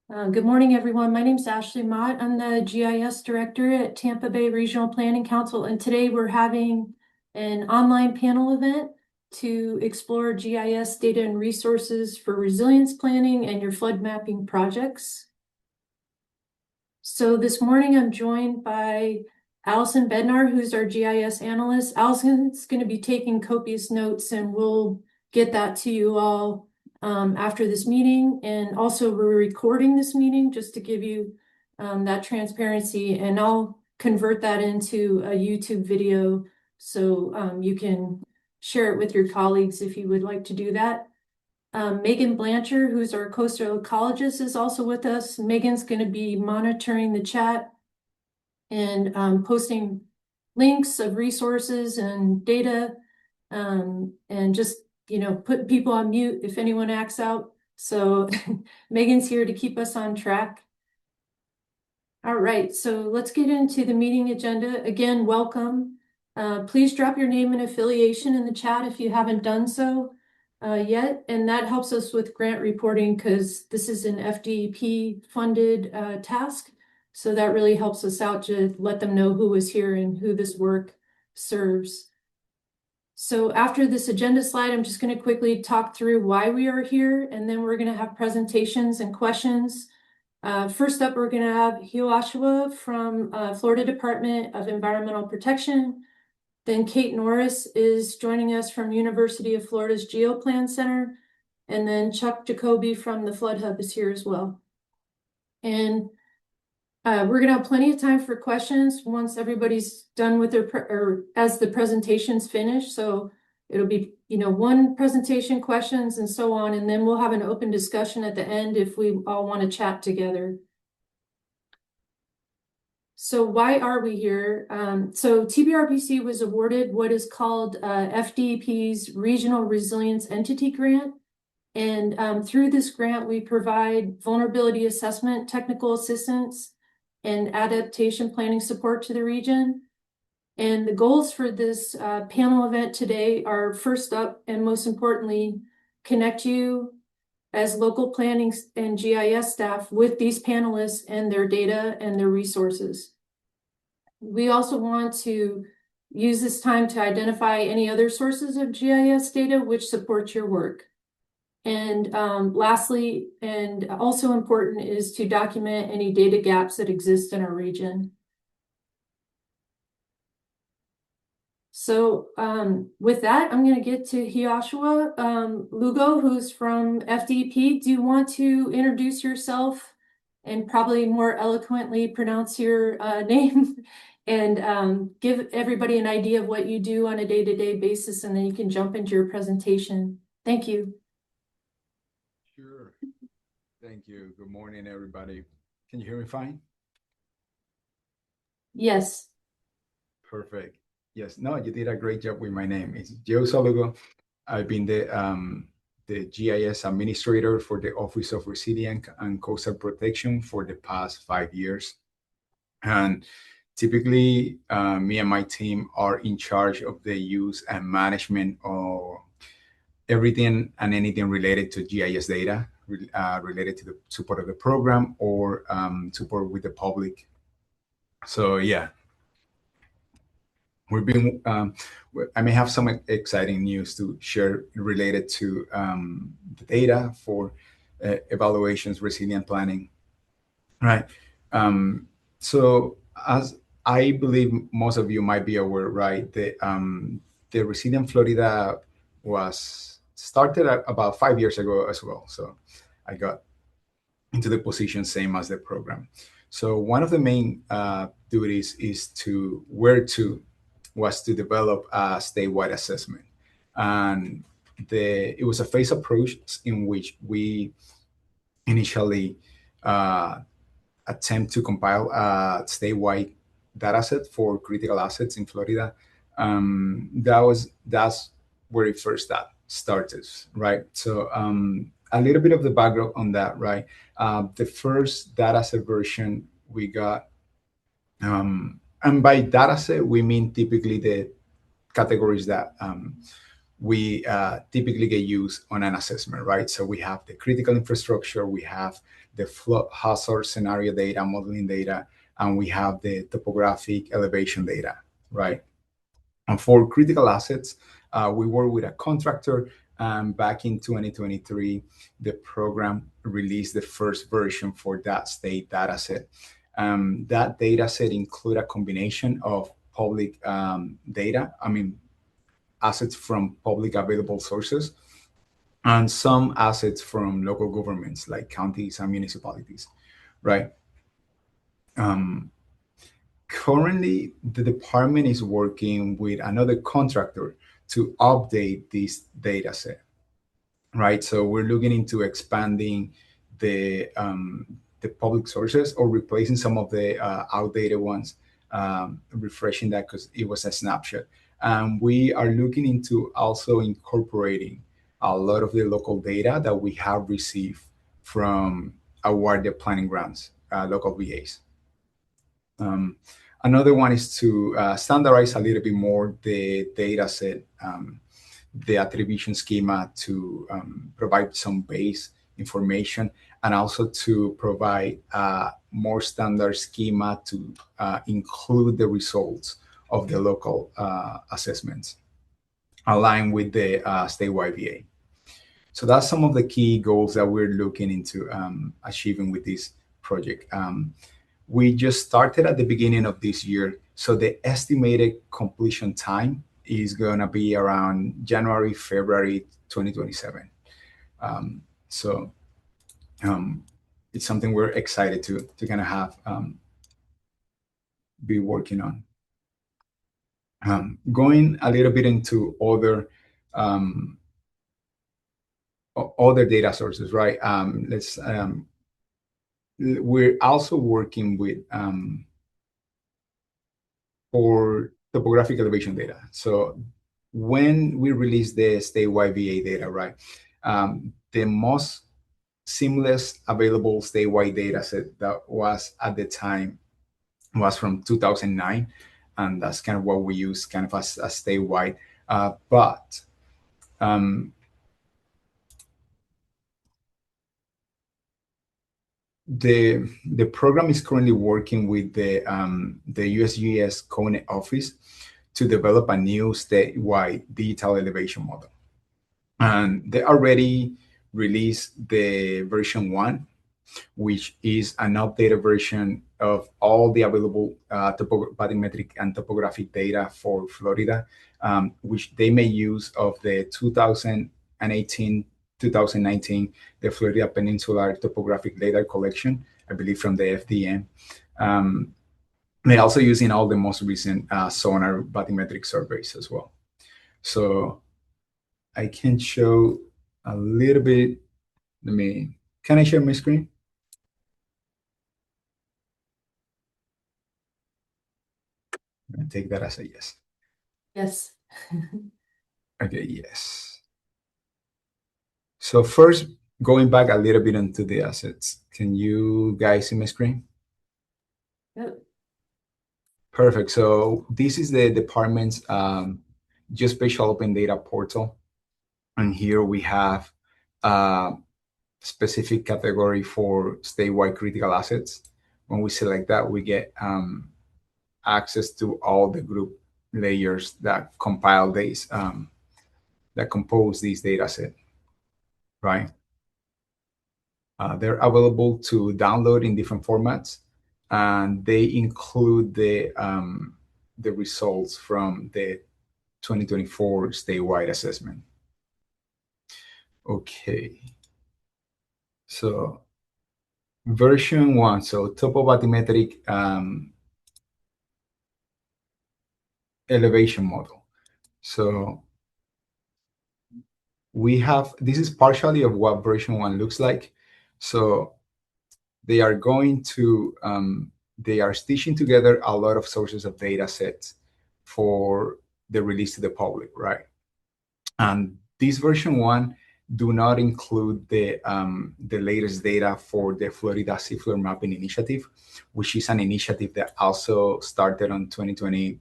Good morning, everyone. My name is Ashley Mott. I'm the GIS Director at Tampa Bay Regional Planning Council, and today we're having an online panel event to explore GIS data and resources for resilience planning and your flood mapping projects. So this morning I'm joined by Allison Bednar, who's our GIS analyst. Allison's going to be taking copious notes, and we'll get that to you all after this meeting. And also we're recording this meeting just to give you that transparency, and I'll convert that into a YouTube video so you can share it with your colleagues if you would like to do that. Megan Blanchard, who's our coastal ecologist, is also with us. Megan's going to be monitoring the chat and posting links of resources and data, and just put people on mute if anyone acts out. So Megan's here to keep us on track. All right, so let's get into the meeting agenda. Again, welcome. Please drop your name and affiliation in the chat if you haven't done so yet, and that helps us with grant reporting because this is an FDP funded task. So that really helps us out to let them know who is here and who this work serves. So after this agenda slide, I'm just going to quickly talk through why we are here, and then we're going to have presentations and questions. First up, we're going to have Jeohusua from Florida Department of Environmental Protection. Then Kate Norris is joining us from University of Florida's GeoPlan Center. And then Chuck Jacoby from the Flood Hub is here as well. And we're going to have plenty of time for questions once everybody's done with their, or as the presentation's finished. So it'll be, one presentation, questions, and so on. And then we'll have an open discussion at the end if we all want to chat together. So why are we here? So TBRPC was awarded what is called FDP's Regional Resilience Entity Grant. And through this grant, we provide vulnerability assessment, technical assistance, and adaptation planning support to the region. And the goals for this panel event today are, first up, and most importantly, connect you as local planning and GIS staff with these panelists and their data and their resources. We also want to use this time to identify any other sources of GIS data which support your work. And lastly, and also important, is to document any data gaps that exist in our region. So with that, I'm going to get to Jeohusua. Lugo, who's from FDP, do you want to introduce yourself and probably more eloquently pronounce your name and give everybody an idea of what you do on a day-to-day basis, and then you can jump into your presentation. Thank you. Sure. Thank you. Good morning, everybody. Can you hear me fine? Yes. Perfect. Yes. No, you did a great job with my name. It's Jeohusua Lugo. I've been the GIS administrator for the Office of Resilience and Coastal Protection for the past 5 years. And typically, me and my team are in charge of the use and management of everything and anything related to GIS data, related to the support of the program or support with the public. So yeah, we've been, I may have some exciting news to share related to the data for evaluations, resilient planning, right? So as I believe most of you might be aware, right, the Resilient Florida was started about 5 years ago as well. So I got into the position same as the program. So one of the main duties was to develop a statewide assessment, and it was a phased approach in which we initially attempt to compile a statewide data set for critical assets in Florida. That's where it first started, right? So a little bit of the background on that, right? The first data set version we got, and by data set we mean typically the categories that we typically get used on an assessment, right? So we have the critical infrastructure, we have the flood hazard scenario data, modeling data, and we have the topographic elevation data, right? And for critical assets, we work with a contractor. Back in 2023, the program released the first version for that state data set. That data set include a combination of public data, assets from public available sources, and some assets from local governments like counties and municipalities, right? Currently, the department is working with another contractor to update this data set, right? So we're looking into expanding the public sources or replacing some of the outdated ones, refreshing that because it was a snapshot. We are looking into also incorporating a lot of the local data that we have received from awarded planning grants, local VAs. Another one is to standardize a little bit more the data set, the attribution schema to provide some base information, and also to provide a more standard schema to include the results of the local assessments aligned with the statewide VA. So that's some of the key goals that we're looking into achieving with this project. We just started at the beginning of this year, so the estimated completion time is going to be around January, February 2027. It's something we're excited to kind of have be working on. Going a little bit into other data sources, right? We're also working with for topographic elevation data. So when we release the statewide VA data, right, the most seamless available statewide data set that was at the time was from 2009, and that's kind of what we use kind of as statewide. But the program is currently working with the USGS Cone office to develop a new statewide digital elevation model. And they already released the version 1, which is an updated version of all the available bathymetric and topographic data for Florida, which they may use of the 2018-2019, the Florida Peninsular Topographic Data Collection, I believe from the FDM. They're also using all the most recent sonar bathymetric surveys as well. So I can show a little bit. Can I share my screen? I'm going to take that as a yes. Yes. Okay, yes. So first, going back a little bit into the assets. Can you guys see my screen? Yep. Perfect. So this is the department's Geospatial Open Data Portal. And here we have a specific category for statewide critical assets. When we select that, we get access to all the group layers that compile these, that compose these data set, right? They're available to download in different formats, and they include the results from the 2024 statewide assessment. Okay. So version 1, so topobathymetric elevation model. So we have, this is partially of what version 1 looks like. So they are going to, they are stitching together a lot of sources of data sets for the release to the public, right? And this version 1 do not include the latest data for the Florida Seafloor Mapping Initiative, which is an initiative that also started on 2021,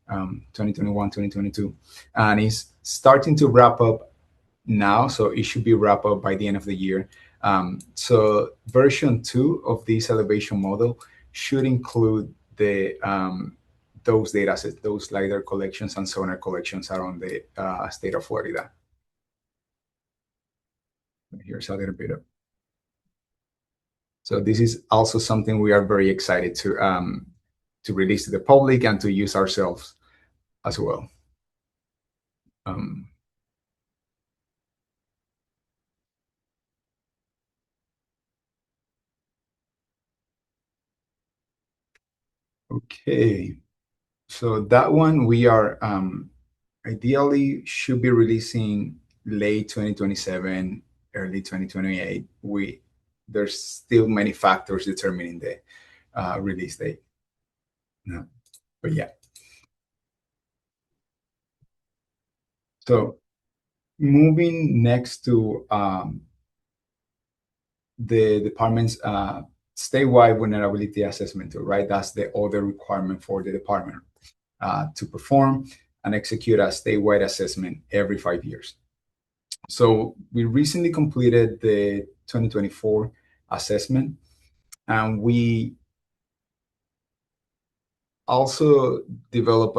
2022, and is starting to wrap up now. So it should be wrapped up by the end of the year. So version 2 of this elevation model should include the those data sets, those LiDAR collections and sonar collections around the state of Florida. Here's a little bit of. So this is also something we are very excited to release to the public and to use ourselves as well. Okay, so that one we are ideally should be releasing late 2027, early 2028. There's still many factors determining the release date. No, but yeah. So moving next to the department's statewide vulnerability assessment tool, right? That's the other requirement for the department to perform and execute a statewide assessment every 5 years. So we recently completed the 2024 assessment, and we also develop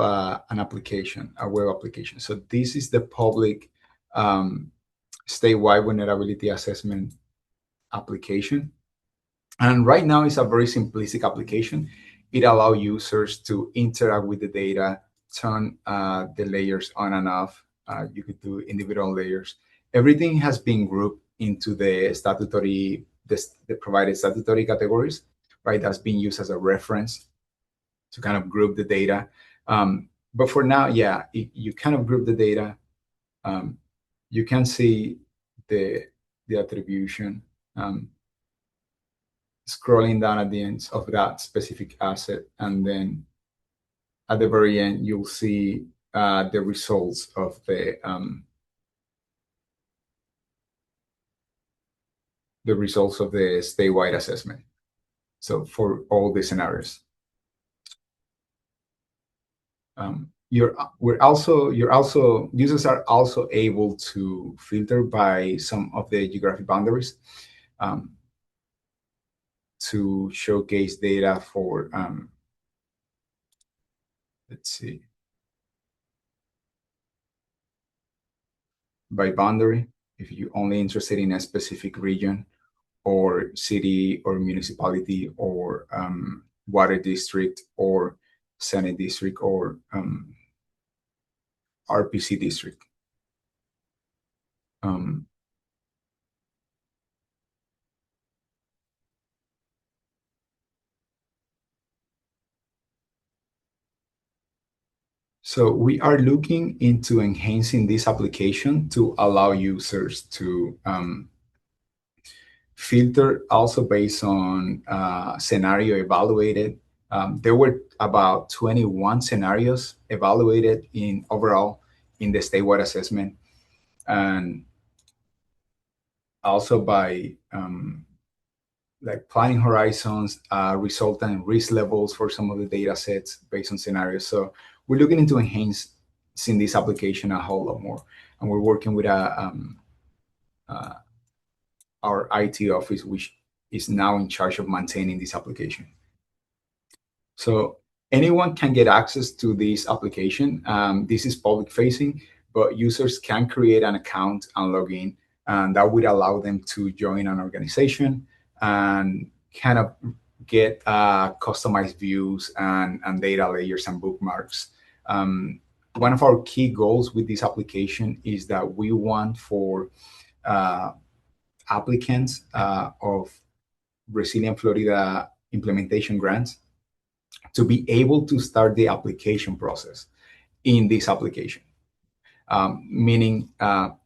an application, a web application. So this is the public statewide vulnerability assessment application. And right now it's a very simplistic application. It allows users to interact with the data, turn the layers on and off. You could do individual layers. Everything has been grouped into the statutory, the provided statutory categories, right? That's being used as a reference to kind of group the data. But for now, yeah, you kind of group the data. You can see the attribution. Scrolling down at the end of that specific asset, and then at the very end, you'll see the results of the statewide assessment. So for all the scenarios, users are also able to filter by some of the geographic boundaries to showcase data for let's see, by boundary. If you're only interested in a specific region or city or municipality or water district or Senate district or RPC district. So we are looking into enhancing this application to allow users to filter also based on scenario evaluated. There were about 21 scenarios evaluated in overall in the statewide assessment, and also by like planning horizons, resultant risk levels for some of the data sets based on scenarios. So we're looking into enhancing this application a whole lot more, and we're working with our IT office, which is now in charge of maintaining this application. So anyone can get access to this application. This is public facing, but users can create an account and log in, and that would allow them to join an organization and kind of get customized views and data layers and bookmarks. One of our key goals with this application is that we want for applicants of Resilient Florida implementation grants to be able to start the application process in this application. Meaning,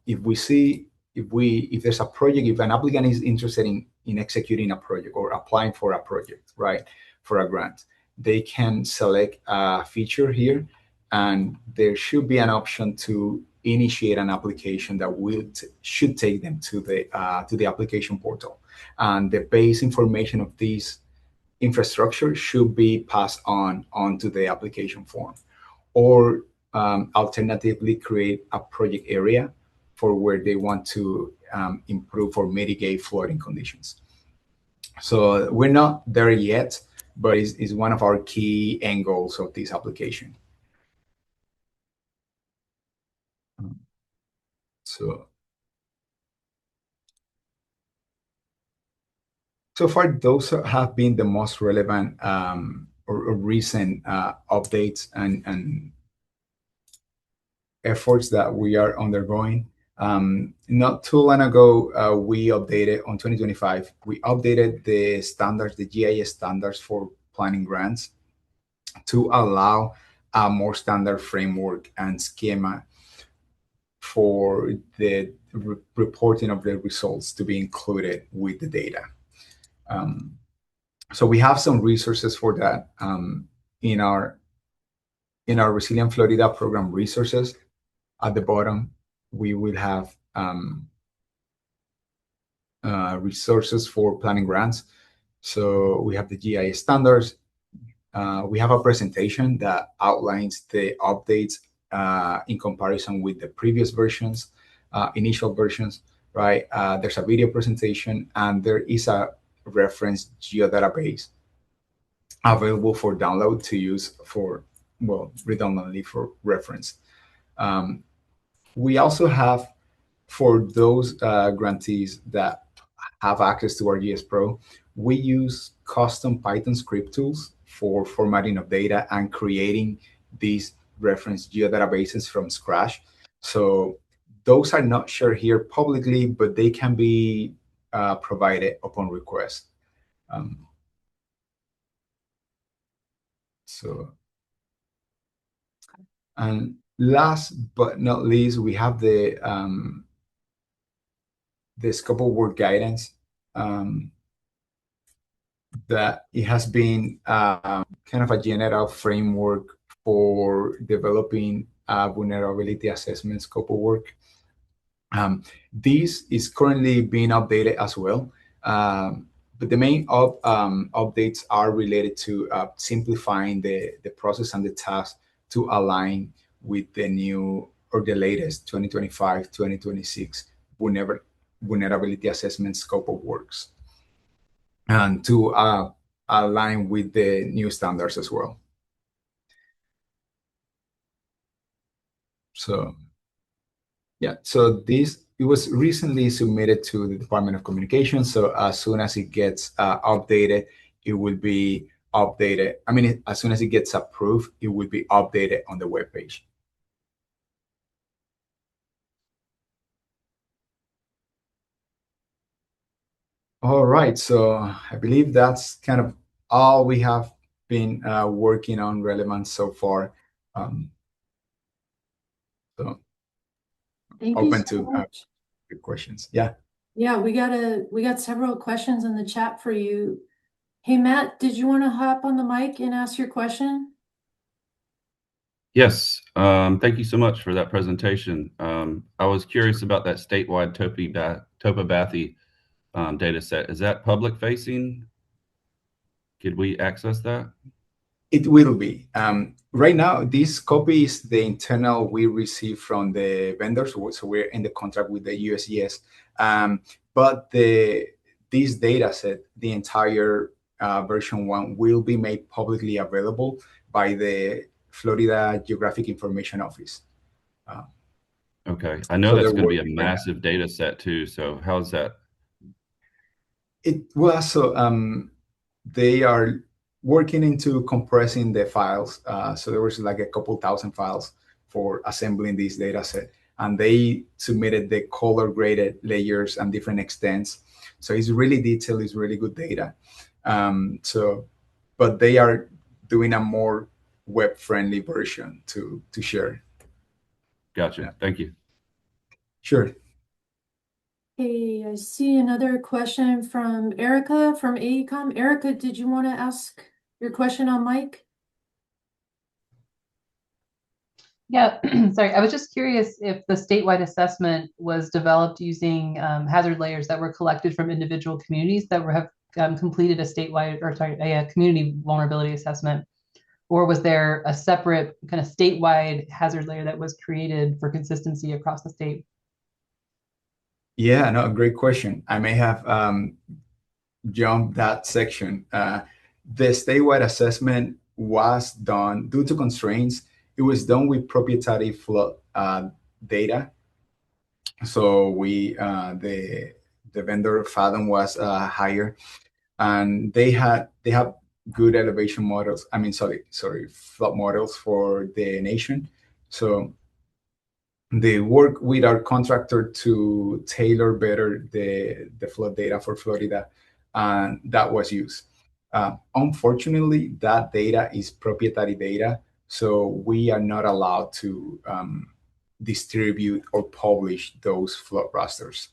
if there's a project, if an applicant is interested in executing a project or applying for a project, right, for a grant, they can select a feature here, and there should be an option to initiate an application that should take them to the application portal, and the base information of this infrastructure should be passed onto the application form, or alternatively create a project area for where they want to improve or mitigate flooding conditions. So we're not there yet, but it's one of our key end goals of this application. So far, those have been the most relevant or recent updates and efforts that we are undergoing. Not too long ago, we updated on 2025, we updated the standards, the GIS standards for planning grants to allow a more standard framework and schema for the reporting of the results to be included with the data. So we have some resources for that in our Resilient Florida program resources. At the bottom, we will have resources for planning grants. So we have the GIS standards. We have a presentation that outlines the updates in comparison with the previous versions, initial versions, right? There's a video presentation, and there is a reference geodatabase available for download to use for, well, redundantly for reference. We also have, for those grantees that have access to our GS Pro, we use custom Python script tools for formatting of data and creating these reference geodatabases from scratch. So those are not shared here publicly, but they can be provided upon request. And last but not least, we have the scope of work guidance that it has been kind of a general framework for developing a vulnerability assessment scope of work. This is currently being updated as well. But the main updates are related to simplifying the process and the task to align with the new or the latest 2025-2026 vulnerability assessment scope of works, and to align with the new standards as well. So yeah, so it was recently submitted to the Department of Communications. So as soon as it gets updated, it will be updated. I mean, as soon as it gets approved, it will be updated on the webpage. All right, so I believe that's kind of all we have been working on relevant so far. So Thank you open so to much. good questions. Yeah. Yeah, we got several questions in the chat for you. Hey, Matt, did you want to hop on the mic and ask your question? Yes, thank you so much for that presentation. I was curious about that statewide topography data set. Is that public facing? Could we access that? It will be. Right now, this copy is the internal we receive from the vendors. So we're in the contract with the USGS. But this data set, the entire version 1, will be made publicly available by the Florida Geographic Information Office. Okay, I know So that's they're going to be a working right now. massive data set too. So how's that? They are working into compressing the files. So there was like a couple thousand files for assembling this data set, and they submitted the color graded layers and different extents. So it's really detailed, it's really good data. But they are doing a more web friendly version to share. Gotcha. Yeah. Thank you. Sure. Hey, I see another question from Erica from AECOM. Erica, did you want to ask your question on mic? Yeah, sorry. I was just curious if the statewide assessment was developed using hazard layers that were collected from individual communities that have completed a statewide, or sorry, a community vulnerability assessment, or was there a separate kind of statewide hazard layer that was created for consistency across the state? Yeah, no, great question. I may have jumped that section. The statewide assessment was done due to constraints. It was done with proprietary flood data. So the vendor Fathom was higher, and they have good elevation models. I mean, sorry, flood models for the nation. So they work with our contractor to tailor better the flood data for Florida, and that was used. Unfortunately, that data is proprietary data, so we are not allowed to distribute or publish those flood rasters.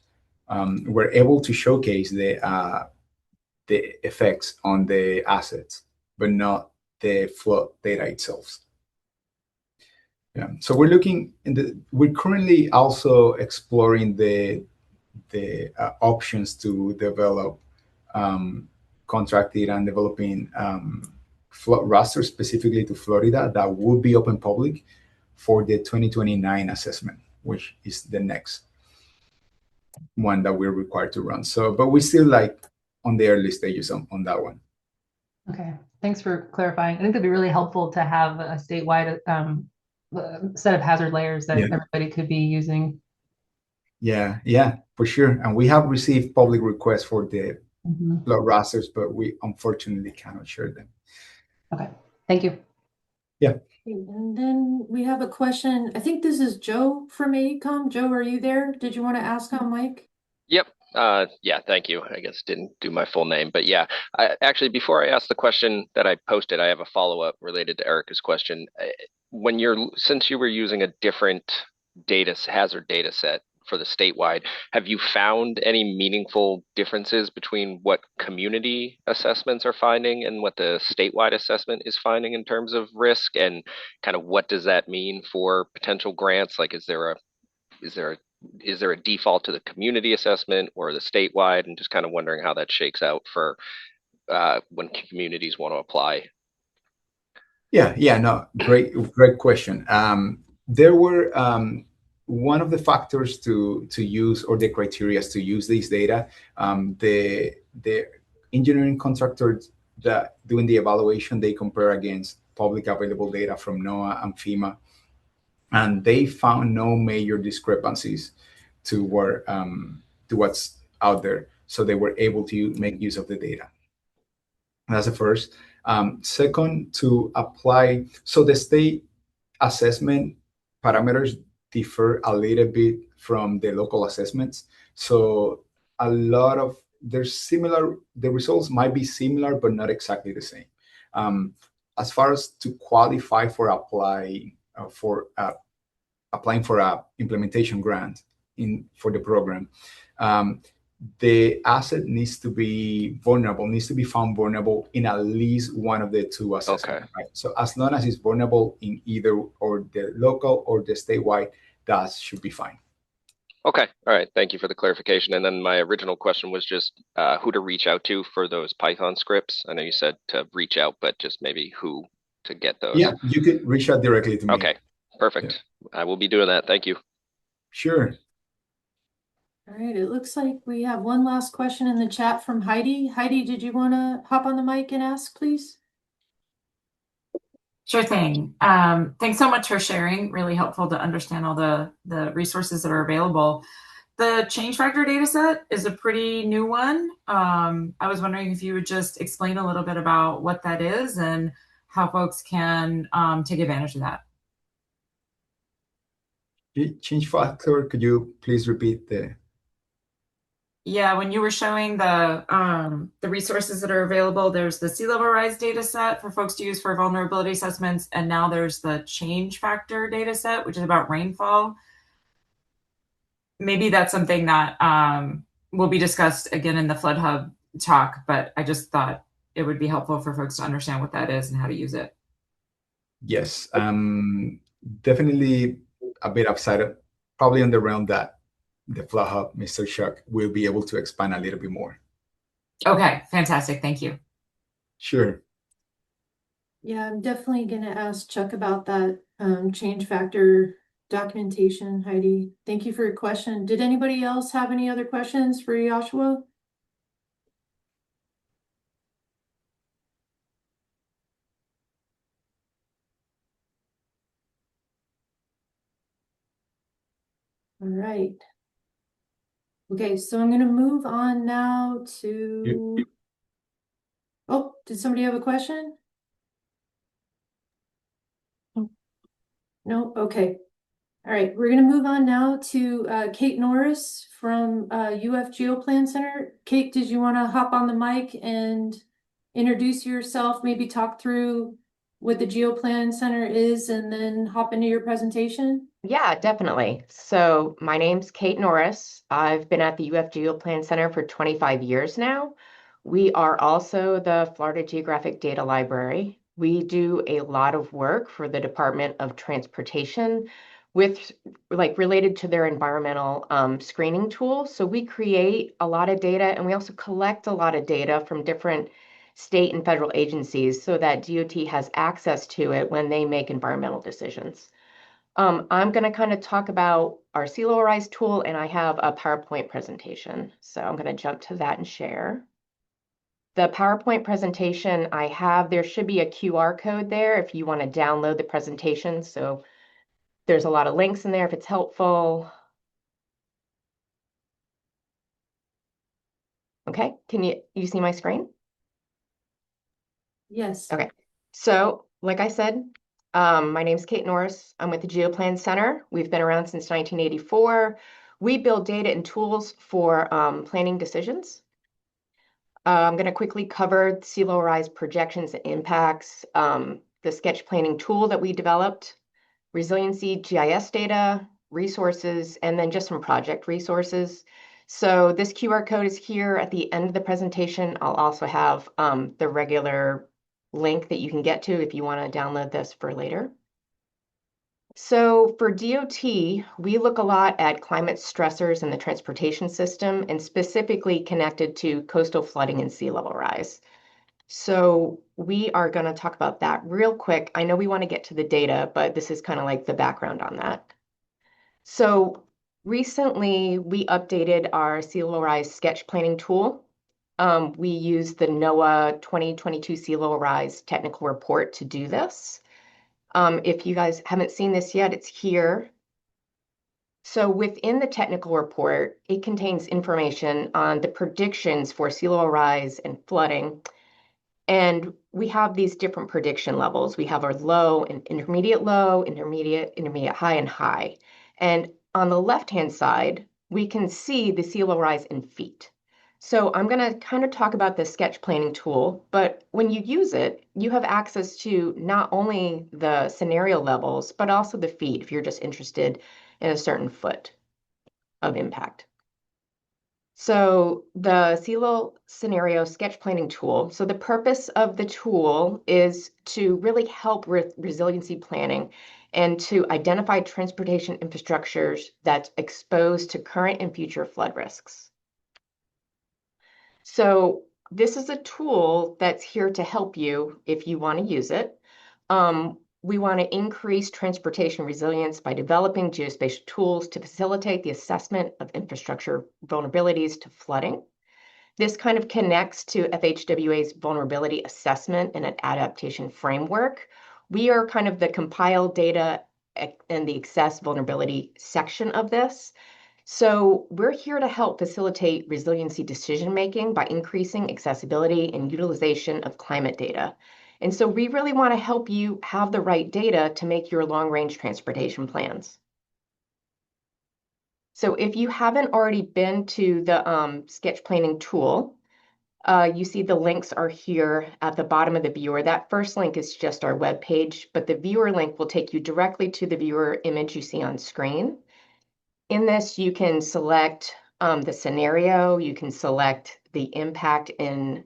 We're able to showcase the effects on the assets, but not the flood data itself. Yeah. So we're currently also exploring the options to develop contracted and developing flood rasters specifically to Florida that would be open public for the 2029 assessment, which is the next one that we're required to run. So, but we're still like on the early stages on that one. Okay, thanks for clarifying. I think that'd be really helpful to have a statewide set of hazard layers that everybody could be using. Yeah, for sure. And we have received public requests for the flood rasters, but we unfortunately cannot share them. Okay, thank you. Yeah. And then we have a question. I think this is Joe from AECOM. Joe, are you there? Did you want to ask on mic? Yep. Yeah, thank you. I guess didn't do my full name, but yeah, actually, before I ask the question that I posted, I have a follow-up related to Erica's question. Since you were using a different hazard data set for the statewide, have you found any meaningful differences between what community assessments are finding and what the statewide assessment is finding in terms of risk, and kind of what does that mean for potential grants? Like, is there a default to the community assessment or the statewide, and just kind of wondering how that shakes out for when communities want to apply? Yeah, no, great question. There were one of the factors to use, or the criteria to use these data. The engineering contractors that doing the evaluation, they compare against public available data from NOAA and FEMA, and they found no major discrepancies to what's out there. So they were able to make use of the data. That's the first. Second, to apply, so the state assessment parameters differ a little bit from the local assessments. So the results might be similar, but not exactly the same. As far as to qualify for applying for a implementation grant for the program, the asset needs to be found vulnerable in at least one of the two assessments. Okay. Right? So as long as it's vulnerable in either or the local or the statewide, that should be fine. Okay. All right. Thank you for the clarification. And then my original question was just who to reach out to for those Python scripts. I know you said to reach out, but just maybe who to get those. Yeah, you could reach out directly to me. Okay. Perfect. Yeah. I will be doing that. Thank you. Sure. All right, it looks like we have one last question in the chat from Heidi. Heidi, did you want to hop on the mic and ask, please? Sure thing. Thanks so much for sharing. Really helpful to understand all the resources that are available. The change factor data set is a pretty new one. I was wondering if you would just explain a little bit about what that is and how folks can take advantage of that. Change factor, could you please repeat the... Yeah, when you were showing the resources that are available, there's the sea level rise data set for folks to use for vulnerability assessments, and now there's the change factor data set, which is about rainfall. Maybe that's something that will be discussed again in the Flood Hub talk, but I just thought it would be helpful for folks to understand what that is and how to use it. Yes, definitely a bit outside, probably in the realm that the Flood Hub, Mr. Chuck, will be able to expand a little bit more. Okay, fantastic. Thank you. Sure. Yeah, I'm definitely going to ask Chuck about that change factor documentation, Heidi. Thank you for your question. Did anybody else have any other questions for Jeohusua? All right. Okay, so I'm going to move on now to. Oh, did somebody have a question? No? Okay. All right, we're going to move on now to Kate Norris from UF GeoPlan Center. Kate, did you want to hop on the mic and introduce yourself, maybe talk through what the GeoPlan Center is, and then hop into your presentation? Yeah, definitely. So my name's Kate Norris. I've been at the UF GeoPlan Center for 25 years now. We are also the Florida Geographic Data Library. We do a lot of work for the Department of Transportation with related to their environmental screening tool. So we create a lot of data, and we also collect a lot of data from different state and federal agencies so that DOT has access to it when they make environmental decisions. I'm going to kind of talk about our sea level rise tool, and I have a PowerPoint presentation. So I'm going to jump to that and share. The PowerPoint presentation I have, there should be a QR code there if you want to download the presentation. So there's a lot of links in there if it's helpful. Okay, can you see my screen? Yes. Okay, so like I said, my name's Kate Norris. I'm with the GeoPlan Center. We've been around since 1984. We build data and tools for planning decisions. I'm going to quickly cover sea level rise projections and impacts, the sketch planning tool that we developed, Resiliency, GIS data, resources, and then just some project resources. So this QR code is here at the end of the presentation. I'll also have the regular link that you can get to if you want to download this for later. So for DOT, we look a lot at climate stressors in the transportation system and specifically connected to coastal flooding and sea level rise. So we are going to talk about that real quick. I know we want to get to the data, but this is kind of like the background on that. So recently we updated our sea level rise sketch planning tool. We used the NOAA 2022 Sea Level Rise technical report to do this. If you guys haven't seen this yet, it's here. So within the technical report, it contains information on the predictions for sea level rise and flooding. And we have these different prediction levels. We have our low and intermediate low, intermediate high, and high. And on the left-hand side, we can see the sea level rise in feet. So I'm going to kind of talk about the sketch planning tool, but when you use it, you have access to not only the scenario levels, but also the feet if you're just interested in a certain foot of impact. So the sea level scenario sketch planning tool. So the purpose of the tool is to really help with resiliency planning and to identify transportation infrastructures that's exposed to current and future flood risks. So this is a tool that's here to help you if you want to use it. We want to increase transportation resilience by developing geospatial tools to facilitate the assessment of infrastructure vulnerabilities to flooding. This kind of connects to FHWA's vulnerability assessment and an adaptation framework. We are kind of the compiled data and the access vulnerability section of this. So we're here to help facilitate resiliency decision-making by increasing accessibility and utilization of climate data. And so we really want to help you have the right data to make your long-range transportation plans. So if you haven't already been to the sketch planning tool, you see the links are here at the bottom of the viewer. That first link is just our web page, but the viewer link will take you directly to the viewer image you see on screen. In this, you can select the scenario, you can select the impact in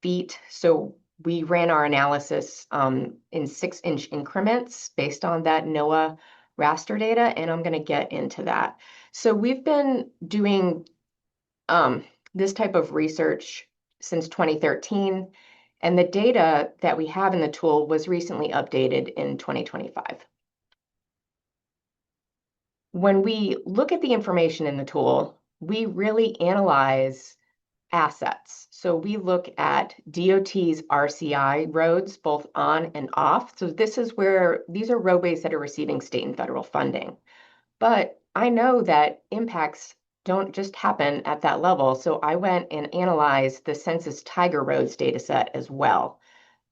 feet. So we ran our analysis in 6-inch increments based on that NOAA raster data, and I'm going to get into that. So we've been doing this type of research since 2013, and the data that we have in the tool was recently updated in 2025. When we look at the information in the tool, we really analyze assets. So we look at DOT's RCI roads, both on and off. So this is where these are roadways that are receiving state and federal funding. But I know that impacts don't just happen at that level. So I went and analyzed the Census Tiger Roads data set as well.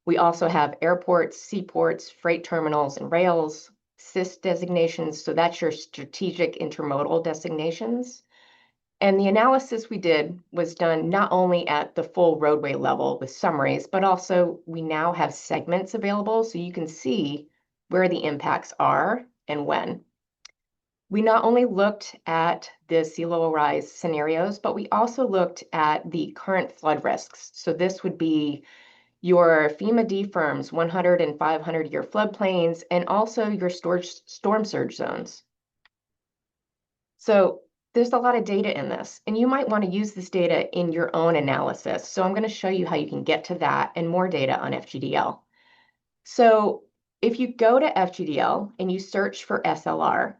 We also have airports, seaports, freight terminals, and rails, SIS designations. So that's your strategic intermodal designations. And the analysis we did was done not only at the full roadway level with summaries, but also we now have segments available so you can see where the impacts are and when. We not only looked at the sea level rise scenarios, but we also looked at the current flood risks. So this would be your FEMA DFIRMs, 100 and 500-year floodplains, and also your storm surge zones. So there's a lot of data in this, and you might want to use this data in your own analysis. So I'm going to show you how you can get to that and more data on FGDL. So if you go to FGDL and you search for SLR,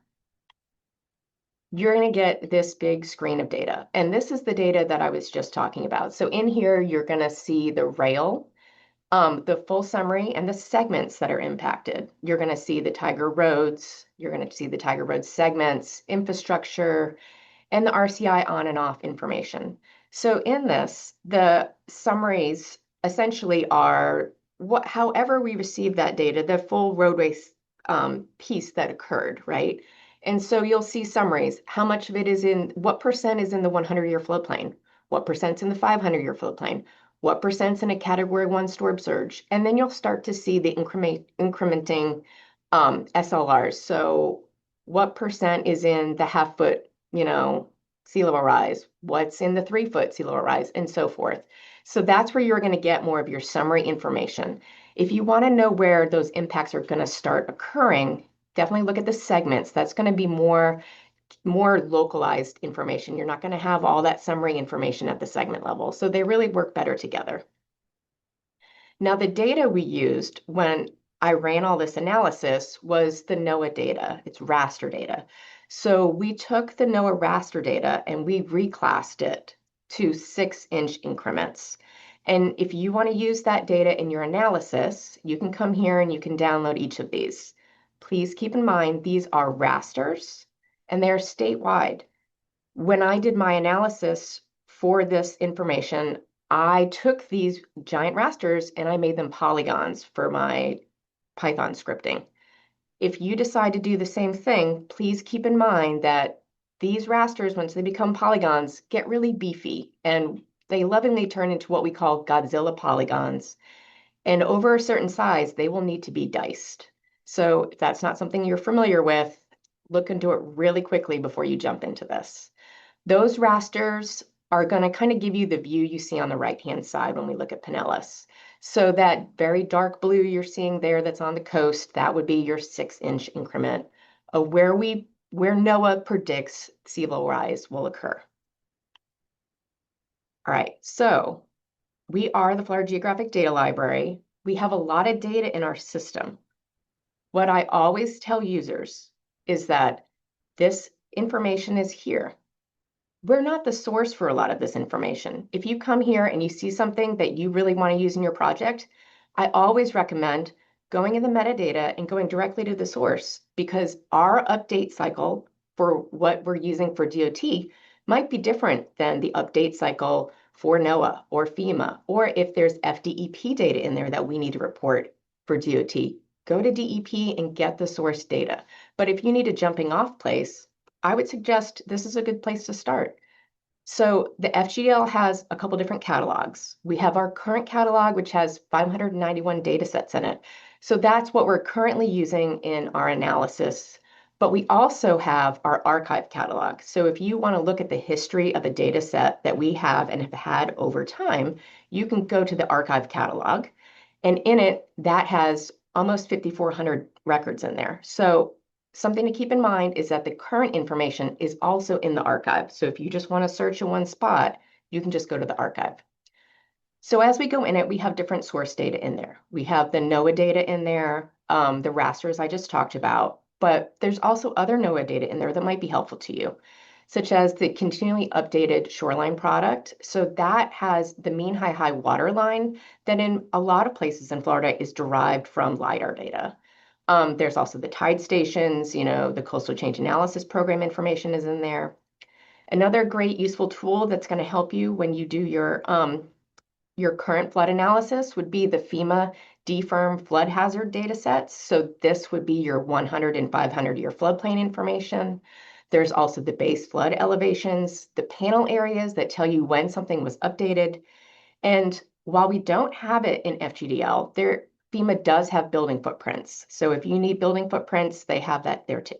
you're going to get this big screen of data. And this is the data that I was just talking about. So in here, you're going to see the rail, the full summary, and the segments that are impacted. You're going to see the Tiger Roads, you're going to see the Tiger Road segments, infrastructure, and the RCI on and off information. So in this, the summaries essentially are however we receive that data, the full roadway piece that occurred, right? And so you'll see summaries. How much of it is in, what percent is in the 100-year floodplain? What percent's in the 500-year floodplain? What percent's in a Category 1 storm surge? And then you'll start to see the incrementing SLRs. So what percent is in the half-foot, sea level rise, what's in the 3-foot sea level rise, and so forth. So that's where you're going to get more of your summary information. If you want to know where those impacts are going to start occurring, definitely look at the segments. That's going to be more localized information. You're not going to have all that summary information at the segment level. So they really work better together. Now, the data we used when I ran all this analysis was the NOAA data. It's raster data. So we took the NOAA raster data and we reclassed it to 6-inch increments. And if you want to use that data in your analysis, you can come here and you can download each of these. Please keep in mind, these are rasters and they're statewide. When I did my analysis for this information, I took these giant rasters and I made them polygons for my Python scripting. If you decide to do the same thing, please keep in mind that these rasters, once they become polygons, get really beefy and they lovingly turn into what we call Godzilla polygons. And over a certain size, they will need to be diced. So if that's not something you're familiar with, look into it really quickly before you jump into this. Those rasters are going to kind of give you the view you see on the right-hand side when we look at Panelists. So that very dark blue you're seeing there that's on the coast, that would be your 6-inch increment of where NOAA predicts sea level rise will occur. All right, so we are the Florida Geographic Data Library. We have a lot of data in our system. What I always tell users is that this information is here. We're not the source for a lot of this information. If you come here and you see something that you really want to use in your project, I always recommend going in the metadata and going directly to the source, because our update cycle for what we're using for DOT might be different than the update cycle for NOAA or FEMA, or if there's FDEP data in there that we need to report for DOT, go to DEP and get the source data. But if you need a jumping off place, I would suggest this is a good place to start. So the FGDL has a couple different catalogs. We have our current catalog, which has 591 data sets in it. So that's what we're currently using in our analysis. But we also have our archive catalog. So if you want to look at the history of a data set that we have and have had over time, you can go to the archive catalog. And in it, that has almost 5,400 records in there. So something to keep in mind is that the current information is also in the archive. So if you just want to search in one spot, you can just go to the archive. So as we go in it, we have different source data in there. We have the NOAA data in there, the rasters I just talked about, but there's also other NOAA data in there that might be helpful to you, such as the continually updated shoreline product. So that has the mean high water line that in a lot of places in Florida is derived from LiDAR data. There's also the tide stations, the coastal change analysis program information is in there. Another great useful tool that's going to help you when you do your current flood analysis would be the FEMA DFIRM flood hazard data sets. So this would be your 100 and 500 year floodplain information. There's also the base flood elevations, the panel areas that tell you when something was updated. And while we don't have it in FGDL, FEMA does have building footprints. So if you need building footprints, they have that there too.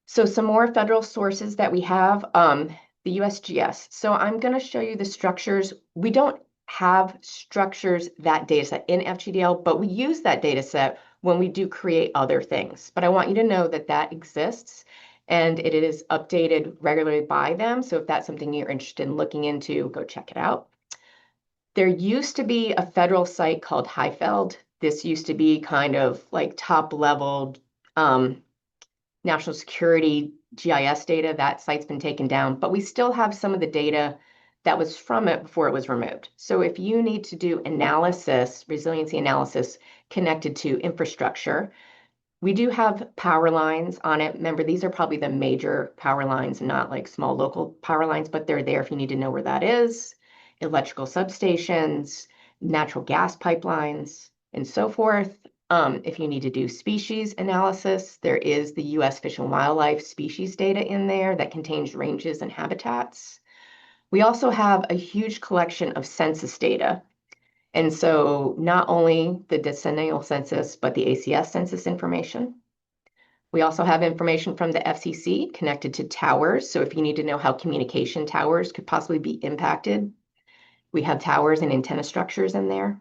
So some more federal sources that we have, the USGS. So I'm going to show you the structures. We don't have structures, that data set in FGDL, but we use that data set when we do create other things. But I want you to know that that exists and it is updated regularly by them. So if that's something you're interested in looking into, go check it out. There used to be a federal site called Highfeld. This used to be kind of like top level national security GIS data. That site's been taken down, but we still have some of the data that was from it before it was removed. So if you need to do analysis, resiliency analysis connected to infrastructure, we do have power lines on it. Remember, these are probably the major power lines, not like small local power lines, but they're there if you need to know where that is. Electrical substations, natural gas pipelines, and so forth. If you need to do species analysis, there is the U.S. Fish and Wildlife species data in there that contains ranges and habitats. We also have a huge collection of census data. And so not only the decennial census, but the ACS census information. We also have information from the FCC connected to towers. So if you need to know how communication towers could possibly be impacted, we have towers and antenna structures in there.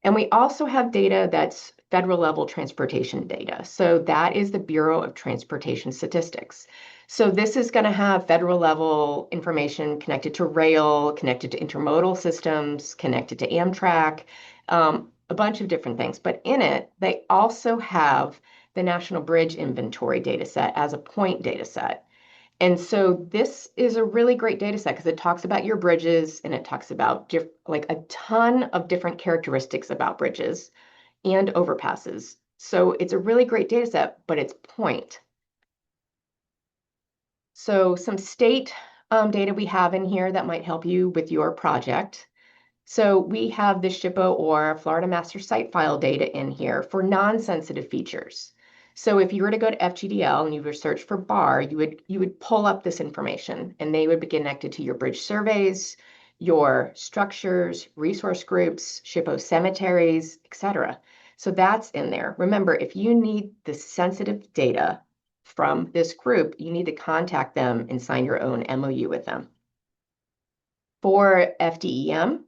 And we also have data that's federal level transportation data. So that is the Bureau of Transportation Statistics. So this is going to have federal level information connected to rail, connected to intermodal systems, connected to Amtrak, a bunch of different things. But in it, they also have the National Bridge Inventory data set as a point data set. And so this is a really great data set because it talks about your bridges and it talks about like a ton of different characteristics about bridges and overpasses. So it's a really great data set, but it's point. So some state data we have in here that might help you with your project. So we have the SHPO or Florida Master Site File data in here for non-sensitive features. So if you were to go to FGDL and you were to search for bar, you would pull up this information and they would be connected to your bridge surveys, your structures, resource groups, SHPO cemeteries, etc. So that's in there. Remember, if you need the sensitive data from this group, you need to contact them and sign your own MOU with them. For FDEM,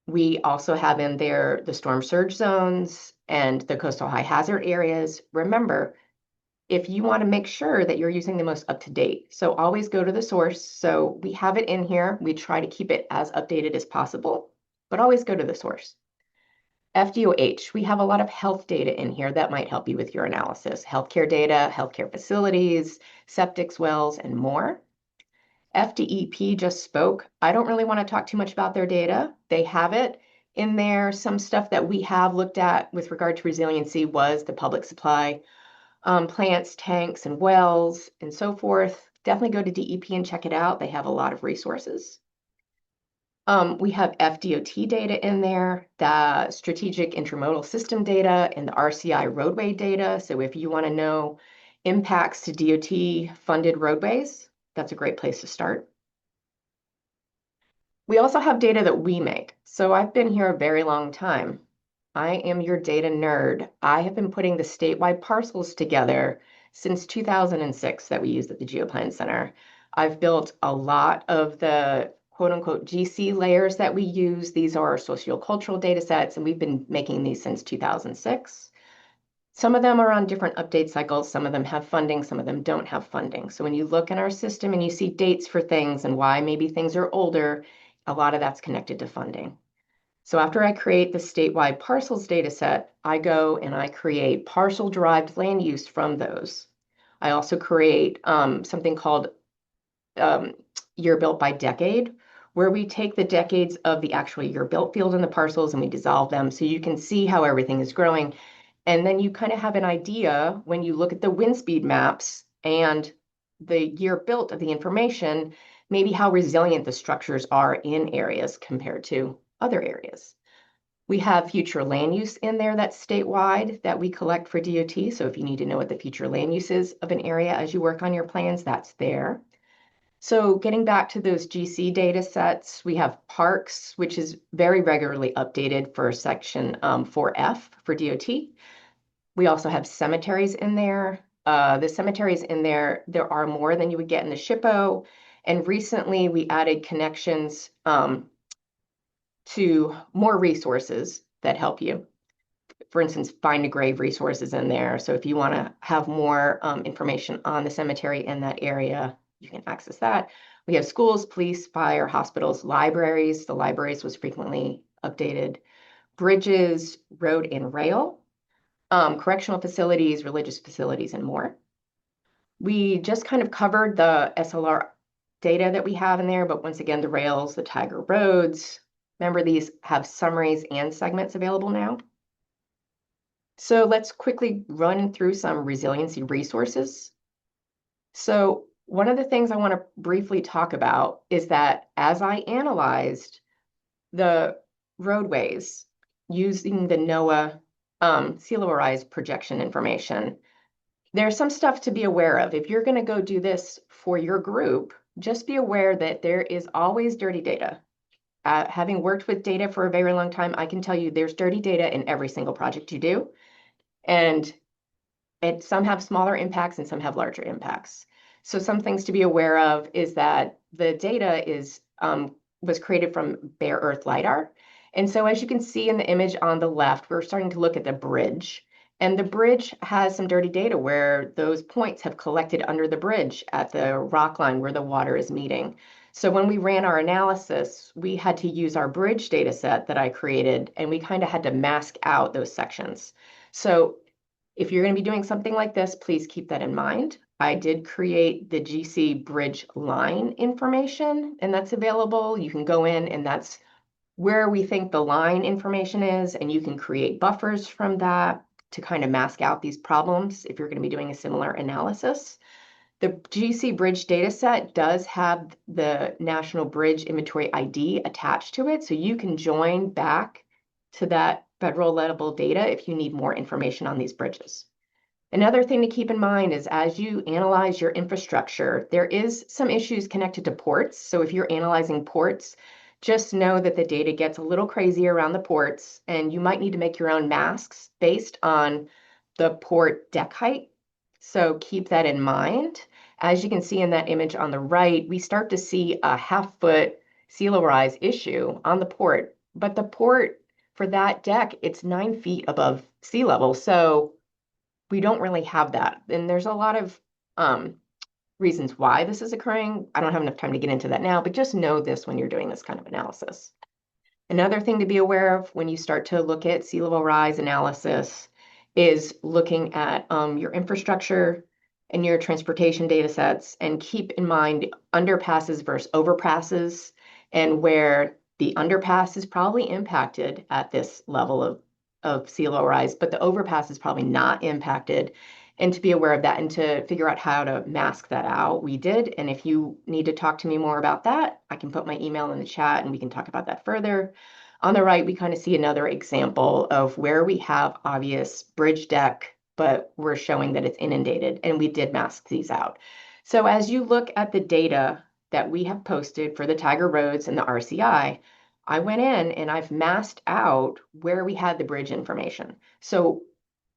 we also have in there the storm surge zones and the coastal high hazard areas. Remember, if you want to make sure that you're using the most up-to-date, so always go to the source. So we have it in here. We try to keep it as updated as possible, but always go to the source. FDOH, we have a lot of health data in here that might help you with your analysis. Healthcare data, healthcare facilities, septic wells, and more. FDEP just spoke. I don't really want to talk too much about their data. They have it in there. Some stuff that we have looked at with regard to resiliency was the public supply, plants, tanks, and wells, and so forth. Definitely go to DEP and check it out. They have a lot of resources. We have FDOT data in there, the strategic intermodal system data, and the RCI roadway data. So if you want to know impacts to DOT funded roadways, that's a great place to start. We also have data that we make. So I've been here a very long time. I am your data nerd. I have been putting the statewide parcels together since 2006 that we used at the GeoPlan Center. I've built a lot of the quote unquote GC layers that we use. These are our sociocultural data sets, and we've been making these since 2006. Some of them are on different update cycles. Some of them have funding, some of them don't have funding. So when you look in our system and you see dates for things and why maybe things are older, a lot of that's connected to funding. So after I create the statewide parcels data set, I go and I create parcel-derived land use from those. I also create something called year built by decade, where we take the decades of the actual year built field in the parcels and we dissolve them so you can see how everything is growing. And then you kind of have an idea when you look at the wind speed maps and the year built of the information, maybe how resilient the structures are in areas compared to other areas. We have future land use in there that's statewide that we collect for DOT. So if you need to know what the future land use is of an area as you work on your plans, that's there. So getting back to those GC data sets, we have parks, which is very regularly updated for section 4F for DOT. We also have cemeteries in there. The cemeteries in there are more than you would get in the SHPO. And recently we added connections to more resources that help you. For instance, find a grave resources in there. So if you want to have more information on the cemetery in that area, you can access that. We have schools, police, fire, hospitals, libraries. The libraries was frequently updated. Bridges, road and rail, correctional facilities, religious facilities, and more. We just kind of covered the SLR data that we have in there, but once again, the rails, the Tiger roads, remember these have summaries and segments available now. So let's quickly run through some resiliency resources. So one of the things I want to briefly talk about is that as I analyzed the roadways using the NOAA sea level rise projection information, there's some stuff to be aware of. If you're going to go do this for your group, just be aware that there is always dirty data. Having worked with data for a very long time, I can tell you there's dirty data in every single project you do. And some have smaller impacts and some have larger impacts. So some things to be aware of is that the data was created from bare earth LiDAR. And so as you can see in the image on the left, we're starting to look at the bridge. And the bridge has some dirty data where those points have collected under the bridge at the rock line where the water is meeting. So when we ran our analysis, we had to use our bridge data set that I created, and we kind of had to mask out those sections. So if you're going to be doing something like this, please keep that in mind. I did create the GC bridge line information, and that's available. You can go in, and that's where we think the line information is, and you can create buffers from that to kind of mask out these problems if you're going to be doing a similar analysis. The GC bridge data set does have the National Bridge Inventory ID attached to it, so you can join back to that federal level data if you need more information on these bridges. Another thing to keep in mind is as you analyze your infrastructure, there is some issues connected to ports. So if you're analyzing ports, just know that the data gets a little crazy around the ports, and you might need to make your own masks based on the port deck height. So keep that in mind. As you can see in that image on the right, we start to see a 1/2 foot sea level rise issue on the port, but the port for that deck, it's 9 feet above sea level. So we don't really have that. And there's a lot of reasons why this is occurring. I don't have enough time to get into that now, but just know this when you're doing this kind of analysis. Another thing to be aware of when you start to look at sea level rise analysis is looking at your infrastructure and your transportation data sets, and keep in mind underpasses versus overpasses, and where the underpass is probably impacted at this level of sea level rise, but the overpass is probably not impacted. And to be aware of that and to figure out how to mask that out, we did. And if you need to talk to me more about that, I can put my email in the chat and we can talk about that further. On the right, we kind of see another example of where we have obvious bridge deck, but we're showing that it's inundated, and we did mask these out. So as you look at the data that we have posted for the Tiger roads and the RCI, I went in and I've masked out where we had the bridge information. So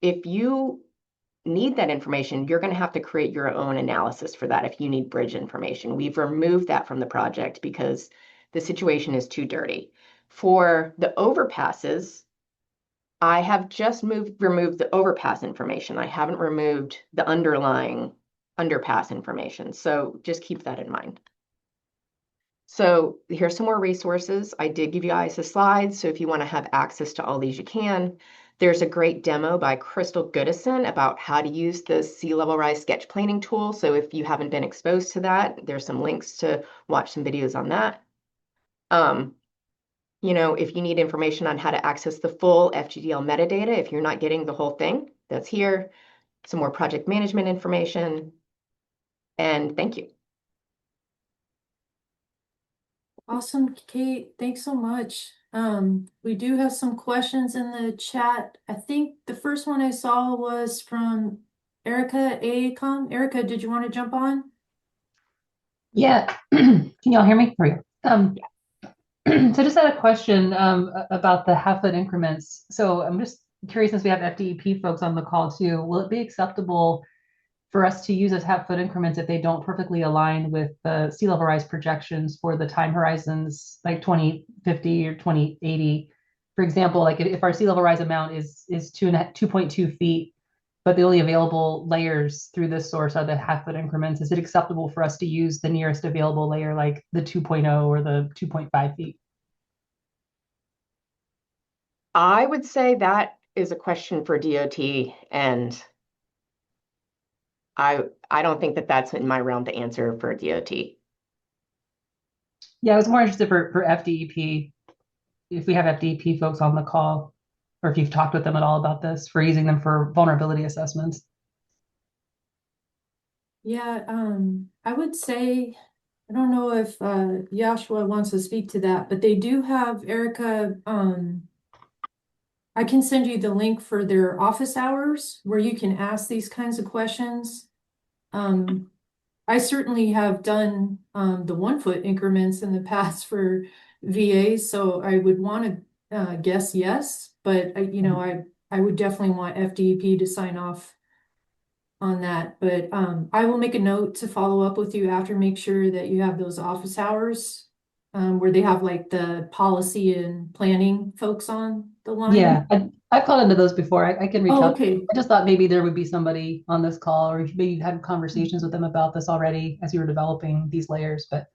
if you need that information, you're going to have to create your own analysis for that if you need bridge information. We've removed that from the project because the situation is too dirty. For the overpasses, I have just removed the overpass information. I haven't removed the underlying underpass information. So just keep that in mind. So here's some more resources. I did give you guys the slides, so if you want to have access to all these, you can. There's a great demo by Crystal Goodison about how to use the sea level rise sketch planning tool. So if you haven't been exposed to that, there's some links to watch some videos on that. You know, if you need information on how to access the full FGDL metadata, if you're not getting the whole thing, that's here. Some more project management information. And thank you. Awesome, Kate. Thanks so much. We do have some questions in the chat. I think the first one I saw was from Erica AACOM. Erica, did you want to jump on? Yeah. Can y'all hear me? Sorry. So just had a question about the half-foot increments. So I'm just curious, since we have FDEP folks on the call too, will it be acceptable for us to use as half-foot increments if they don't perfectly align with the sea level rise projections for the time horizons, like 2050 or 2080? For example, like if our sea level rise amount is 2.2 feet, but the only available layers through this source are the half-foot increments, is it acceptable for us to use the nearest available layer, like the 2.0 or the 2.5 feet? I would say that is a question for DOT, and I don't think that that's in my realm to answer for DOT. Yeah, I was more interested for FDEP, if we have FDEP folks on the call, or if you've talked with them at all about this, for using them for vulnerability assessments. Yeah, I would say, I don't know if Joshua wants to speak to that, but they do have, Erica, I can send you the link for their office hours where you can ask these kinds of questions. I certainly have done the 1 foot increments in the past for VAs, so I would want to guess yes, but you know, I would definitely want FDEP to sign off on that. But I will make a note to follow up with you after, make sure that you have those office hours where they have like the policy and planning folks on the line. Yeah, I've called into those before. I can reach Oh, out. okay. I just thought maybe there would be somebody on this call, or maybe you had conversations with them about this already as you were developing these layers, but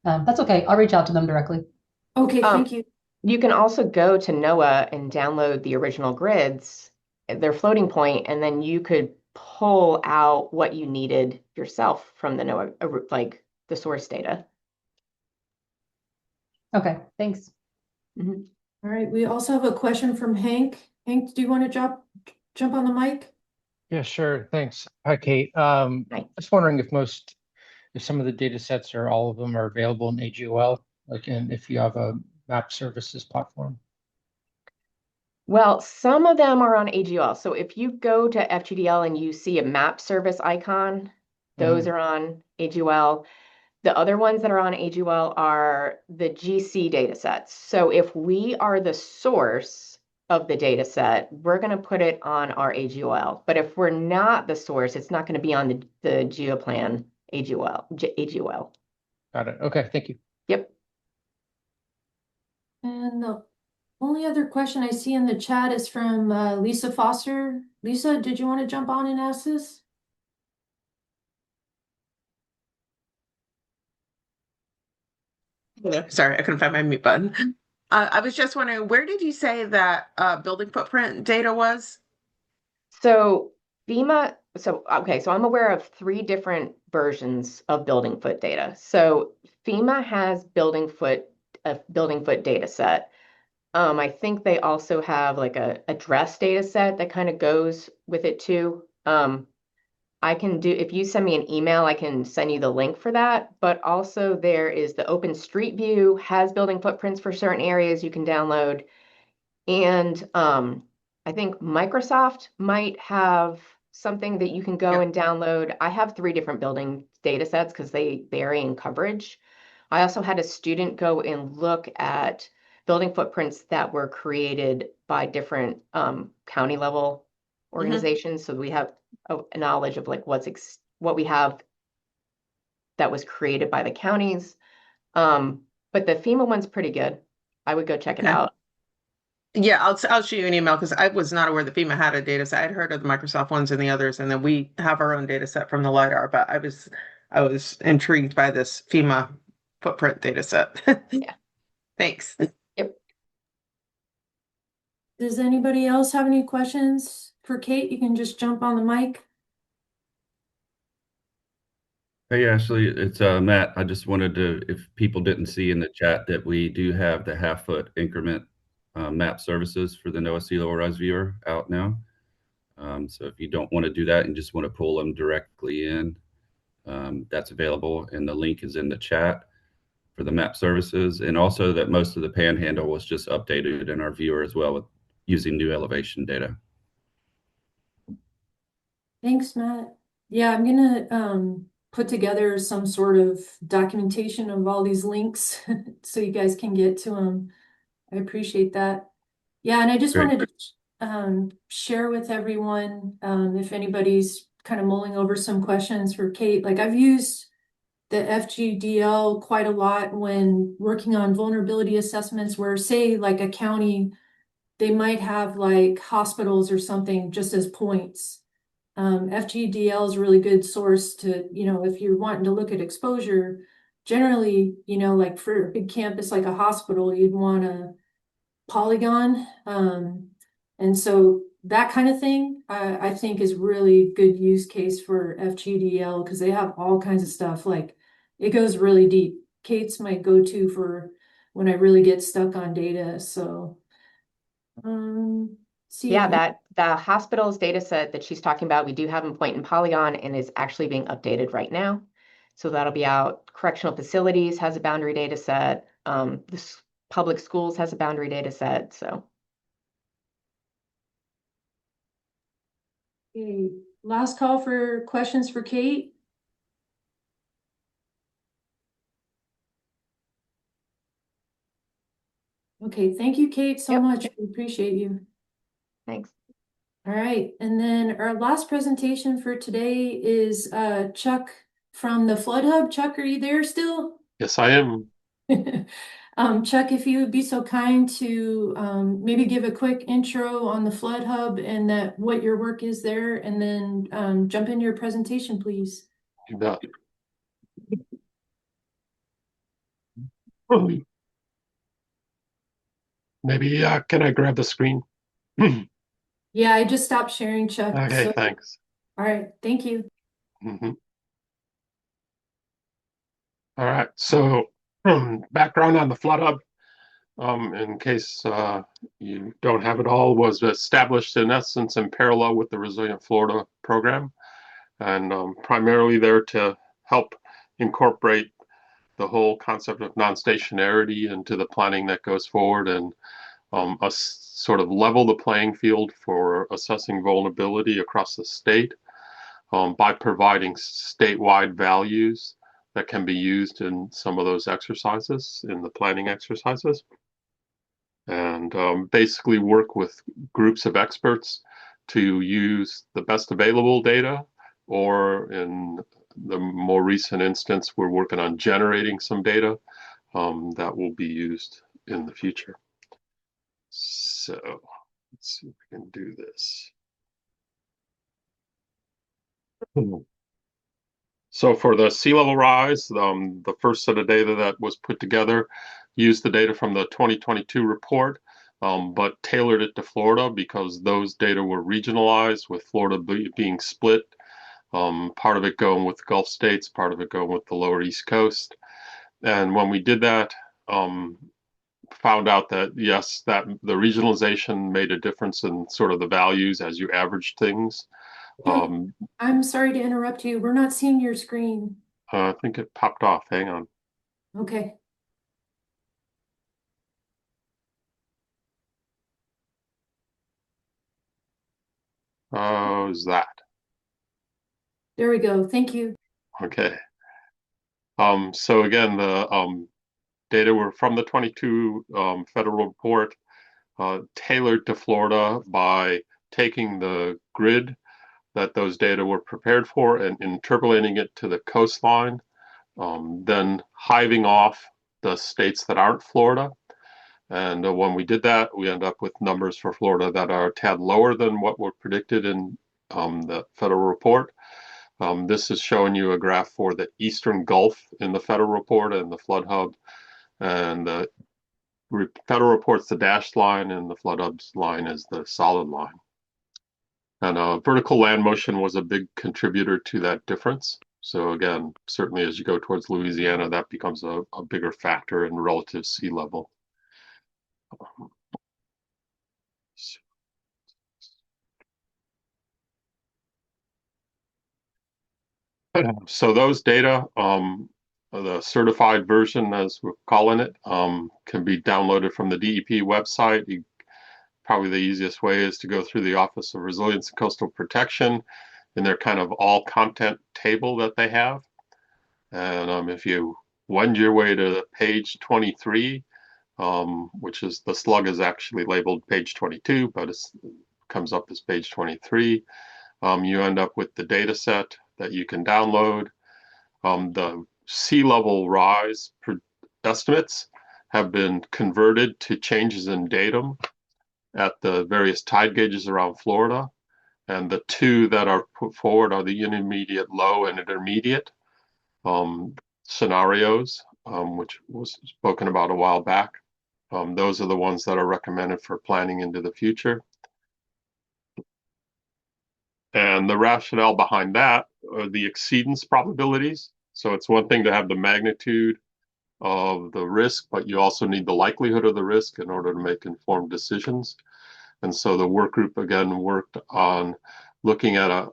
that's okay. I'll reach out to them directly. Okay, thank you. You can also go to NOAA and download the original grids, their floating point, and then you could pull out what you needed yourself from the NOAA, like the source data. Okay, thanks. Mm-hmm. All right, we also have a question from Hank. Hank, do you want to jump on the mic? Yeah, sure. Thanks. Hi, Kate. Hi. Just wondering if some of the data sets or all of them are available in AGOL, and if you have a map services platform. Well, some of them are on AGL. So if you go to FGDL and you see a map service icon, those are on AGL. The other ones that are on AGL are the GC data sets. So if we are the source of the data set, we're going to put it on our AGL. But if we're not the source, it's not going to be on the GeoPlan AGL. Got it. Okay, thank you. Yep. And the only other question I see in the chat is from Lisa Foster. Lisa, did you want to jump on and ask this? Hello. Sorry, I couldn't find my mute button. I was just wondering, where did you say that building footprint data was? So FEMA, so I'm aware of 3 different versions of building foot data. So FEMA has building foot data set. I think they also have like a address data set that kind of goes with it too. I can do, if you send me an email, I can send you the link for that. But also there is the Open Street View has building footprints for certain areas you can download. And I think Microsoft might have something that you can go and download. I have 3 different building data sets because they vary in coverage. I also had a student go and look at building footprints that were created by different county level organizations. So we have a knowledge of like what we have that was created by the counties. But the FEMA one's pretty good. I would go check it out. Yeah, I'll shoot you an email because I was not aware that FEMA had a data set. I'd heard of the Microsoft ones and the others, and then we have our own data set from the LiDAR. But I was intrigued by this FEMA footprint data set. Yeah. Thanks. Does anybody else have any questions for Kate? You can just jump on the mic. Hey, Ashley, it's Matt. I just wanted to, if people didn't see in the chat, that we do have the half-foot increment map services for the NOAA Sea Level Rise Viewer out now. So if you don't want to do that and just want to pull them directly in, that's available, and the link is in the chat for the map services, and also that most of the panhandle was just updated in our viewer as well with using new elevation data. Thanks, Matt. Yeah, I'm gonna put together some sort of documentation of all these links so you guys can get to them. I appreciate that. Yeah, and I just Great. wanted to share with everyone, if anybody's kind of mulling over some questions for Kate. Like, I've used the FGDL quite a lot when working on vulnerability assessments where, say, like a county, they might have like hospitals or something just as points. FGDL is a really good source to, if you're wanting to look at exposure, generally, like for a big campus like a hospital, you'd want a polygon. And so that kind of thing, I think is really good use case for FGDL because they have all kinds of stuff. Like it goes really deep. Kate's my go-to for when I really get stuck on data. So, Yeah, that the hospital's data set that she's talking about, we do have in Point and Polygon and is actually being updated right now. So that'll be out. Correctional facilities has a boundary data set. Public schools has a boundary data set. So. Okay, last call for questions for Kate. Okay, thank you, Kate, so much. We appreciate you. Thanks. All right, and then our last presentation for today is Chuck from the Flood Hub. Chuck, are you there still? Yes, I am. Chuck, if you would be so kind to maybe give a quick intro on the Flood Hub and what your work is there, and then jump into your presentation, please. You bet. Maybe can I grab the screen? Yeah, I just stopped sharing, Chuck. Okay, So, thanks. all right, thank you. All right, so background on the Flood Hub, in case you don't have it all, was established in essence in parallel with the Resilient Florida program, and primarily there to help incorporate the whole concept of non-stationarity into the planning that goes forward, and sort of level the playing field for assessing vulnerability across the state by providing statewide values that can be used in some of those exercises, in the planning exercises. And basically work with groups of experts to use the best available data, or in the more recent instance, we're working on generating some data that will be used in the future. So let's see if we can do this. So for the sea level rise, the first set of data that was put together used the data from the 2022 report, but tailored it to Florida because those data were regionalized, with Florida being split, part of it going with the Gulf states, part of it going with the lower East Coast. And when we did that, found out that yes, that the regionalization made a difference in sort of the values as you average things. I'm sorry to interrupt you. We're not seeing your screen. I think it popped off. Hang on. Okay. Is that? There we go. Thank you. Okay. So again, the data were from the 22 federal report, tailored to Florida by taking the grid that those data were prepared for and interpolating it to the coastline, then hiving off the states that aren't Florida. And when we did that, we end up with numbers for Florida that are a tad lower than what were predicted in the federal report. This is showing you a graph for the Eastern Gulf in the federal report and the flood hub. And the federal report's the dashed line and the flood hub's line is the solid line. And vertical land motion was a big contributor to that difference. So again, certainly as you go towards Louisiana, that becomes a bigger factor in relative sea level. So those data, the certified version, as we're calling it, can be downloaded from the DEP website. Probably the easiest way is to go through the Office of Resilience and Coastal Protection in their kind of all content table that they have. And if you wend your way to page 23, which is the slug is actually labeled page 22, but it comes up as page 23, you end up with the data set that you can download. The sea level rise estimates have been converted to changes in datum at the various tide gauges around Florida. And the two that are put forward are the intermediate low and intermediate scenarios, which was spoken about a while back. Those are the ones that are recommended for planning into the future. And the rationale behind that are the exceedance probabilities. So it's one thing to have the magnitude of the risk, but you also need the likelihood of the risk in order to make informed decisions. And so the work group again worked on looking at a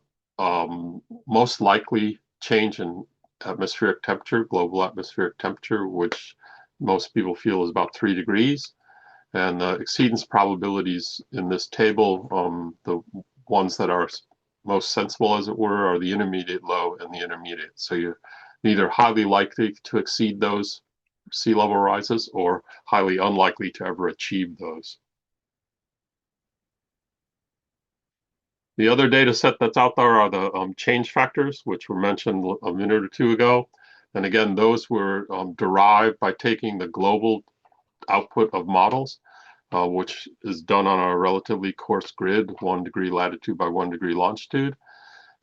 most likely change in atmospheric temperature, global atmospheric temperature, which most people feel is about 3 degrees. And the exceedance probabilities in this table, the ones that are most sensible, as it were, are the intermediate low and the intermediate. So you're neither highly likely to exceed those sea level rises or highly unlikely to ever achieve those. The other data set that's out there are the change factors, which were mentioned a minute or two ago. And again, those were derived by taking the global output of models, which is done on a relatively coarse grid, 1 degree latitude by 1 degree longitude.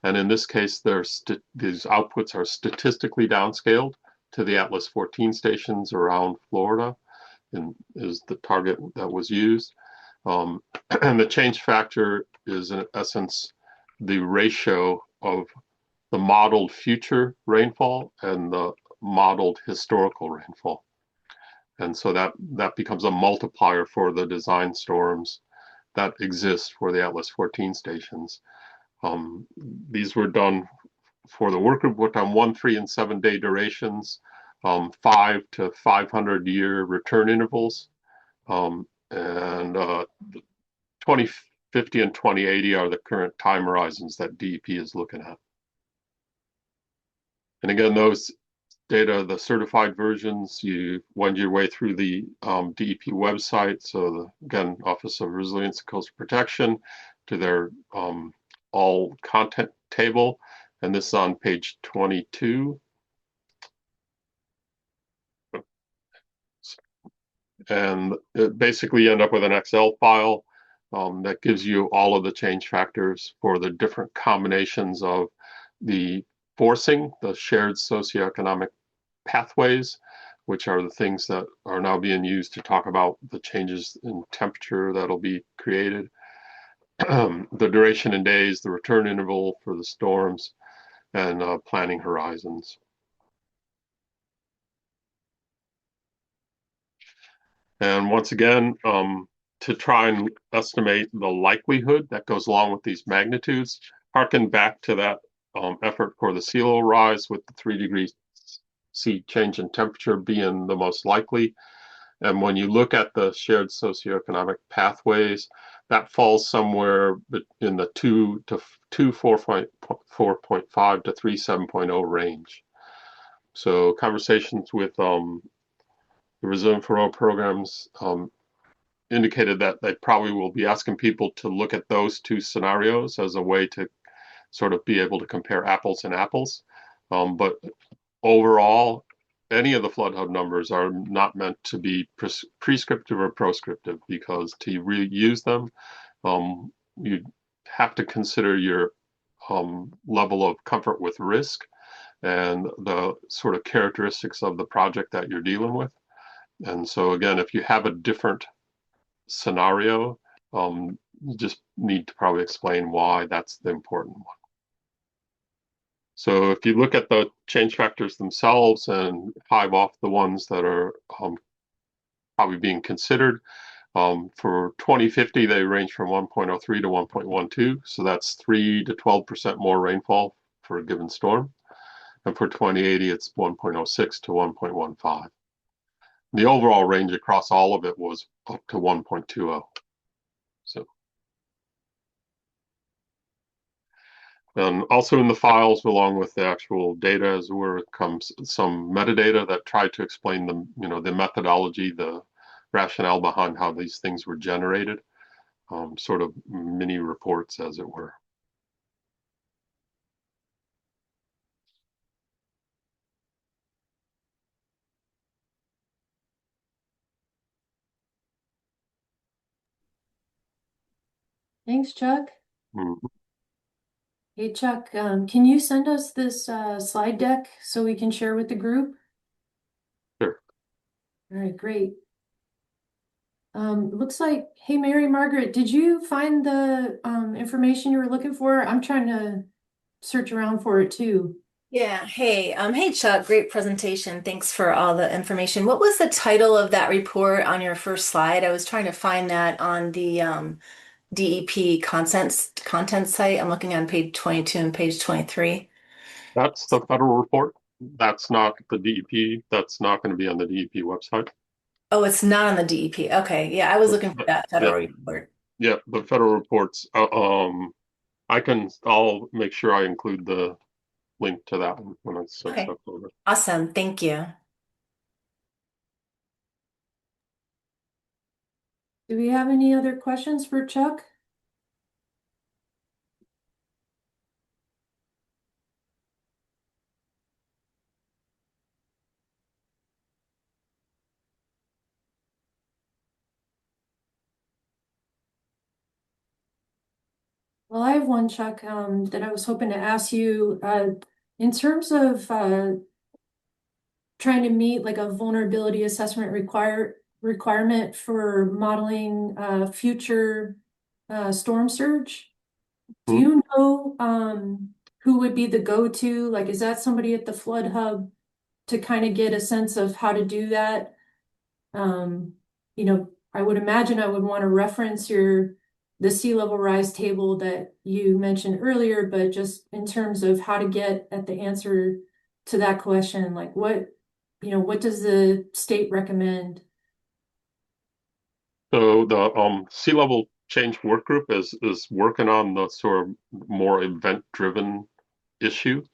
And in this case, these outputs are statistically downscaled to the Atlas 14 stations around Florida, and is the target that was used. And the change factor is in essence the ratio of the modeled future rainfall and the modeled historical rainfall. And so that becomes a multiplier for the design storms that exist for the Atlas 14 stations. These were done for the work group, worked on 1, 3, and 7 day durations, 5 to 500 year return intervals. And 2050 and 2080 are the current time horizons that DEP is looking at. And again, those data, the certified versions, you wend your way through the DEP website. So again, Office of Resilience and Coastal Protection, to their all content table. And this is on page 22. And basically you end up with an Excel file that gives you all of the change factors for the different combinations of the forcing, the shared socioeconomic pathways, which are the things that are now being used to talk about the changes in temperature that'll be created, the duration in days, the return interval for the storms, and planning horizons. And once again, to try and estimate the likelihood that goes along with these magnitudes, harken back to that effort for the sea level rise, with the 3 degrees C change in temperature being the most likely. And when you look at the shared socioeconomic pathways, that falls somewhere in the 4.5 to 3 7.0 range. So conversations with the Resilient for All programs indicated that they probably will be asking people to look at those two scenarios as a way to sort of be able to compare apples and apples. But overall, any of the flood hub numbers are not meant to be prescriptive or proscriptive, because to reuse them, you have to consider your level of comfort with risk and the sort of characteristics of the project that you're dealing with. And so again, if you have a different scenario, you just need to probably explain why that's the important one. So if you look at the change factors themselves and hive off the ones that are probably being considered, for 2050, they range from 1.03 to 1.12. So that's 3 to 12% more rainfall for a given storm. And for 2080, it's 1.06 to 1.15. The overall range across all of it was up to 1.20. So, and also in the files, along with the actual data, as where comes some metadata that try to explain the, the methodology, the rationale behind how these things were generated, sort of mini reports, as it were. Thanks, Chuck. Mhm. Hey, Chuck, can you send us this slide deck so we can share with the group? Sure. All right, great. Looks like, hey, Mary Margaret, did you find the information you were looking for? I'm trying to search around for it too. Yeah, hey Chuck, great presentation. Thanks for all the information. What was the title of that report on your first slide? I was trying to find that on the DEP content site. I'm looking on page 22 and page 23. That's the federal report. That's not the DEP. That's not going to be on the DEP website. Oh, it's not on the DEP. Okay, yeah, I was looking for that federal report. Yeah, the federal reports. I'll make sure I include the link to that one when I send Okay, stuff over. awesome. Thank you. Do we have any other questions for Chuck? Well, I have one, Chuck, that I was hoping to ask you. In terms of trying to meet like a vulnerability assessment requirement for modeling future storm surge, do you know who would be the go-to? Like, is that somebody at the Flood Hub to kind of get a sense of how to do that? I would imagine I would want to reference the sea level rise table that you mentioned earlier, but just in terms of how to get at the answer to that question, like what does the state recommend? So the sea level change work group is working on the sort of more event-driven issue.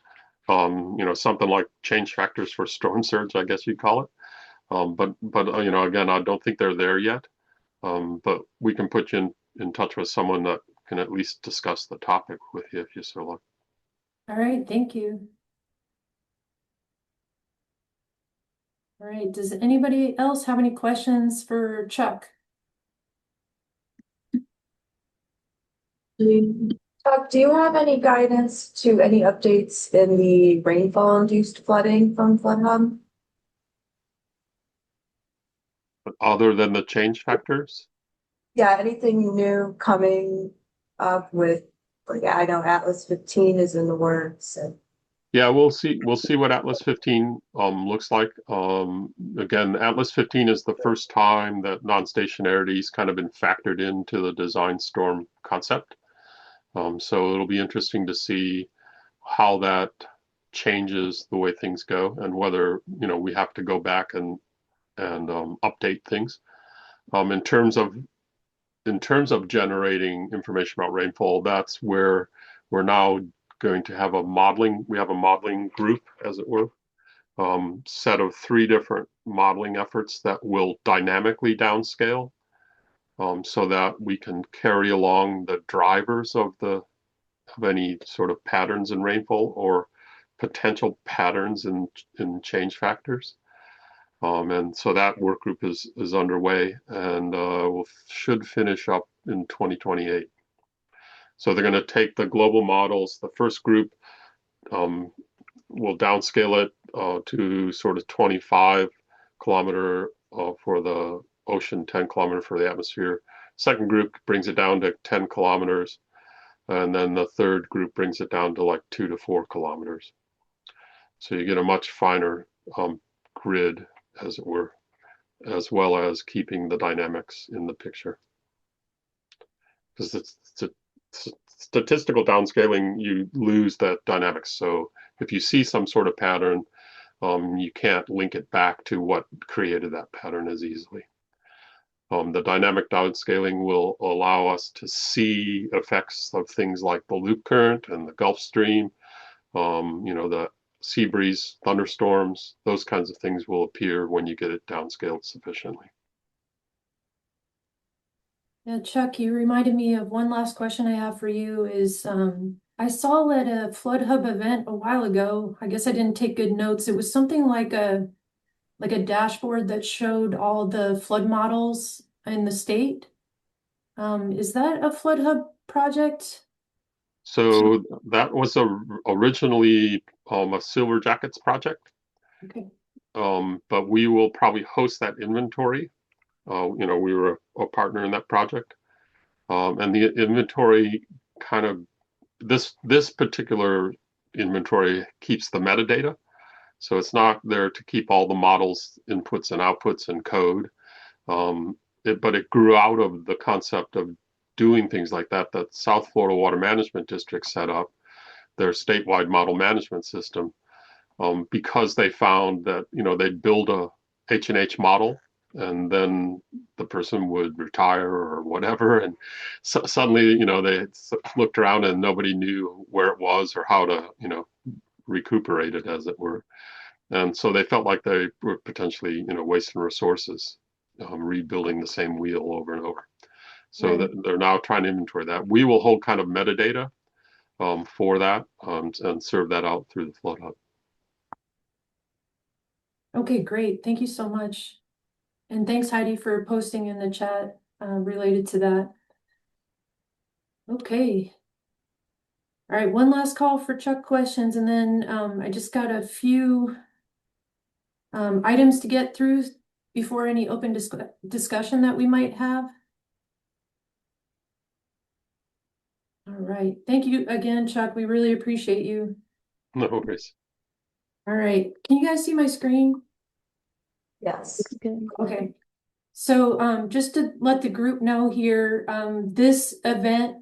Something like change factors for storm surge, I guess you'd call it. But again, I don't think they're there yet. But we can put you in touch with someone that can at least discuss the topic with you if you so like. All right, thank you. All right, does anybody else have any questions for Chuck? Chuck, do you have any guidance to any updates in the rainfall-induced flooding from Flood Hub? But other than the change factors? Yeah, anything new coming up with, like, I know Atlas 15 is in the works. And... Yeah, we'll see what Atlas 15 looks like. Again, Atlas 15 is the first time that non-stationarity's kind of been factored into the design storm concept. So it'll be interesting to see how that changes the way things go and whether we have to go back and update things. In terms of generating information about rainfall, that's where we're now going to have we have a modeling group, as it were, set of 3 different modeling efforts that will dynamically downscale, so that we can carry along the drivers of any sort of patterns in rainfall or potential patterns in change factors. And so that work group is underway and should finish up in 2028. So they're going to take the global models. The first group will downscale it to sort of 25 kilometer for the ocean, 10 kilometer for the atmosphere. Second group brings it down to 10 kilometers. And then the third group brings it down to like 2 to 4 kilometers. So you get a much finer grid, as it were, as well as keeping the dynamics in the picture. Because it's statistical downscaling, you lose that dynamics. So if you see some sort of pattern, you can't link it back to what created that pattern as easily. The dynamic downscaling will allow us to see effects of things like the loop current and the Gulf Stream, the sea breeze, thunderstorms, those kinds of things will appear when you get it downscaled sufficiently. Yeah, Chuck, you reminded me of one last question I have for you is, I saw at a Flood Hub event a while ago, I guess I didn't take good notes. It was something like a dashboard that showed all the flood models in the state. Is that a Flood Hub project? So that was originally a Silver Jackets project. Okay. But we will probably host that inventory. We were a partner in that project. And the inventory kind of, this particular inventory keeps the metadata. So it's not there to keep all the models inputs and outputs and code. But it grew out of the concept of doing things like that South Florida Water Management District set up, their statewide model management system, because they found that, they'd build a H&H model and then the person would retire or whatever. And so suddenly, they looked around and nobody knew where it was or how to, recuperate it, as it were. And so they felt like they were potentially, wasting resources, rebuilding the same wheel over and over. So Right. that they're now trying to inventory that. We will hold kind of metadata for that and serve that out through the Flood Hub. Okay, great. Thank you so much. And thanks, Heidi, for posting in the chat related to that. Okay. All right, one last call for Chuck questions, and then I just got a few items to get through before any open discussion that we might have. All right. Thank you again, Chuck. We really appreciate you. No worries. All right. Can you guys see my screen? Yes. Okay. So just to let the group know here, this event,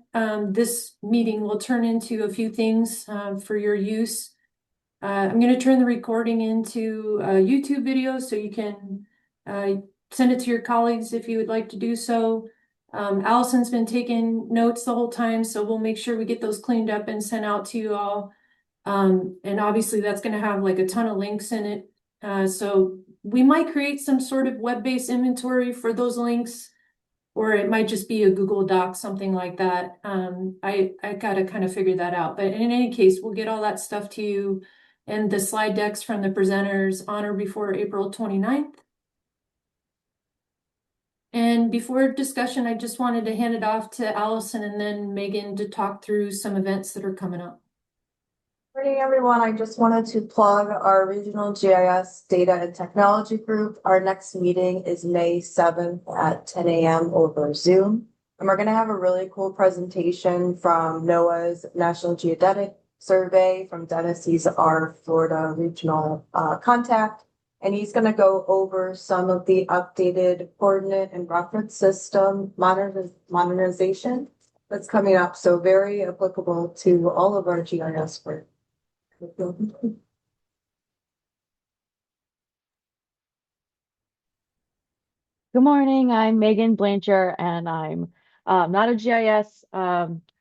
this meeting will turn into a few things for your use. I'm going to turn the recording into a YouTube video so you can send it to your colleagues if you would like to do so. Allison's been taking notes the whole time, so we'll make sure we get those cleaned up and sent out to you all. And obviously that's going to have like a ton of links in it. So we might create some sort of web-based inventory for those links, or it might just be a Google Doc, something like that. I got to kind of figure that out. But in any case, we'll get all that stuff to you and the slide decks from the presenters on or before April 29th. And before discussion, I just wanted to hand it off to Allison and then Megan to talk through some events that are coming up. Morning, everyone. I just wanted to plug our regional GIS Data and Technology group. Our next meeting is May 7th at 10 a.m. over Zoom. And we're going to have a really cool presentation from NOAA's National Geodetic Survey from Dennis. He's our Florida regional contact. And he's going to go over some of the updated coordinate and reference system modernization that's coming up. So very applicable to all of our GIS work. Good morning, I'm Megan Blanchard, and I'm not a GIS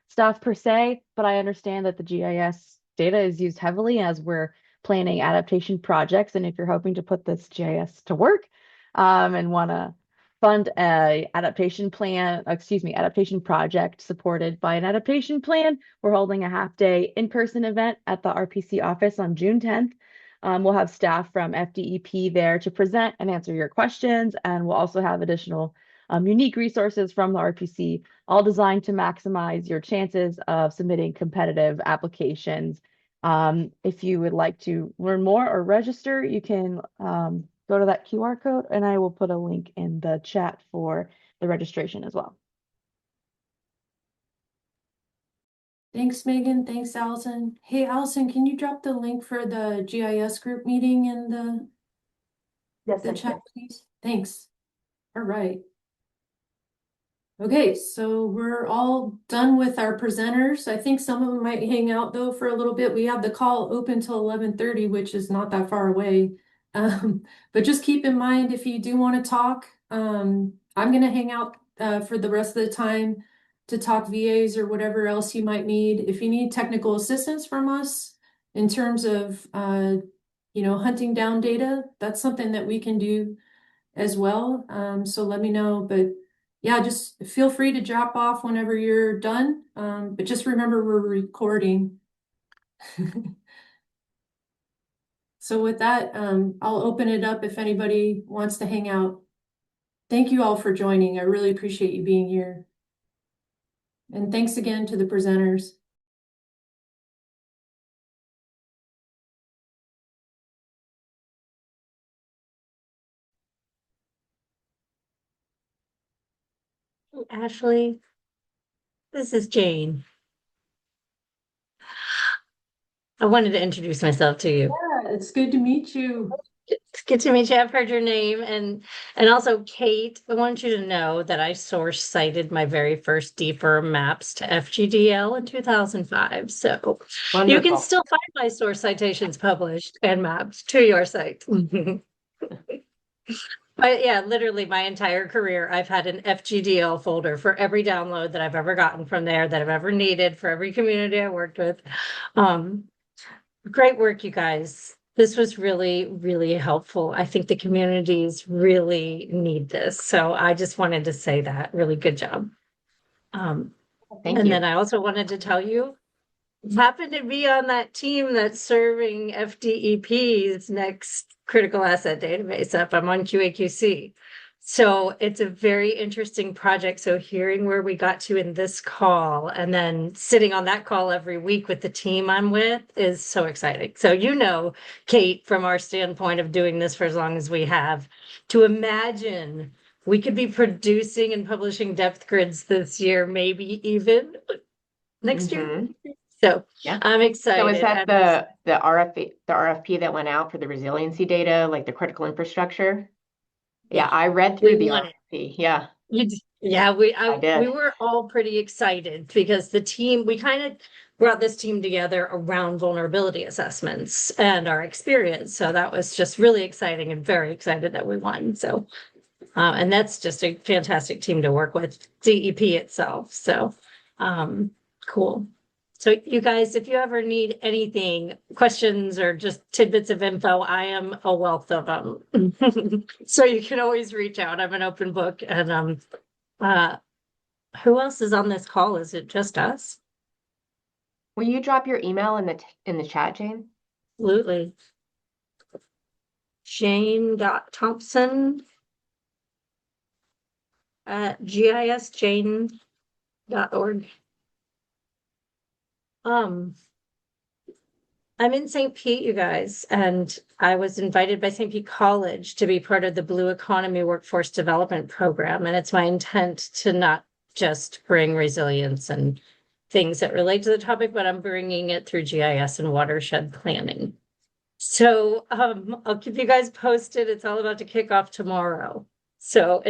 staff per se, but I understand that the GIS data is used heavily as we're planning adaptation projects. And if you're hoping to put this GIS to work and want to fund a adaptation project supported by an adaptation plan, we're holding a half-day in-person event at the RPC office on June 10th. We'll have staff from FDEP there to present and answer your questions, and we'll also have additional unique resources from the RPC, all designed to maximize your chances of submitting competitive applications. If you would like to learn more or register, you can go to that QR code, and I will put a link in the chat for the registration as well. Thanks, Megan. Thanks, Allison. Hey, Allison, can you drop the link for the GIS group meeting in the chat, please? Thanks. All right. Okay, so we're all done with our presenters. I think some of them might hang out though for a little bit. We have the call open till 11:30, which is not that far away. But just keep in mind if you do want to talk, I'm gonna hang out for the rest of the time to talk VAs or whatever else you might need. If you need technical assistance from us in terms of hunting down data, that's something that we can do as well. So let me know. But yeah, just feel free to drop off whenever you're done. But just remember we're recording. So with that, I'll open it up if anybody wants to hang out. Thank you all for joining. I really appreciate you being here. And thanks again to the presenters. Ashley, this is Jane. I wanted to introduce myself to you. Yeah, it's good to meet you. It's good to meet you. I've heard your name, and also Kate. I want you to know that I source cited my very first deeper maps to FGDL in 2005. So you can still find my source citations published and maps to your site. But yeah, literally my entire career, I've had an FGDL folder for every download that I've ever gotten from there, that I've ever needed for every community I worked with. Great work, you guys. This was really, really helpful. I think the communities really need this. So I just wanted to say that. Really good job. Thank and you. then I also wanted to tell you, happen to be on that team that's serving FDEP's next critical asset database up. I'm on QAQC. So it's a very interesting project. So hearing where we got to in this call and then sitting on that call every week with the team I'm with is so exciting. So, Kate, from our standpoint of doing this for as long as we have, to imagine we could be producing and publishing depth grids this year, maybe even next year. So yeah, I'm excited. So is that the RFP that went out for the resiliency data, like the critical infrastructure? Yeah, I read through the RFP. Yeah. Yeah, we were all pretty excited because the team, we kind of brought this team together around vulnerability assessments and our experience. So that was just really exciting and very excited that we won. So, and that's just a fantastic team to work with, DEP itself. So, cool. So you guys, if you ever need anything, questions or just tidbits of info, I am a wealth of them. So you can always reach out. I'm an open book. And who else is on this call? Is it just us? Will you drop your email in the chat, Jane? Absolutely. Jane.Thompson at gisjane.org. I'm in St. Pete, you guys, and I was invited by St. Pete College to be part of the Blue Economy Workforce Development Program. And it's my intent to not just bring resilience and things that relate to the topic, but I'm bringing it through GIS and watershed planning. So I'll keep you guys posted. It's all about to kick off tomorrow. So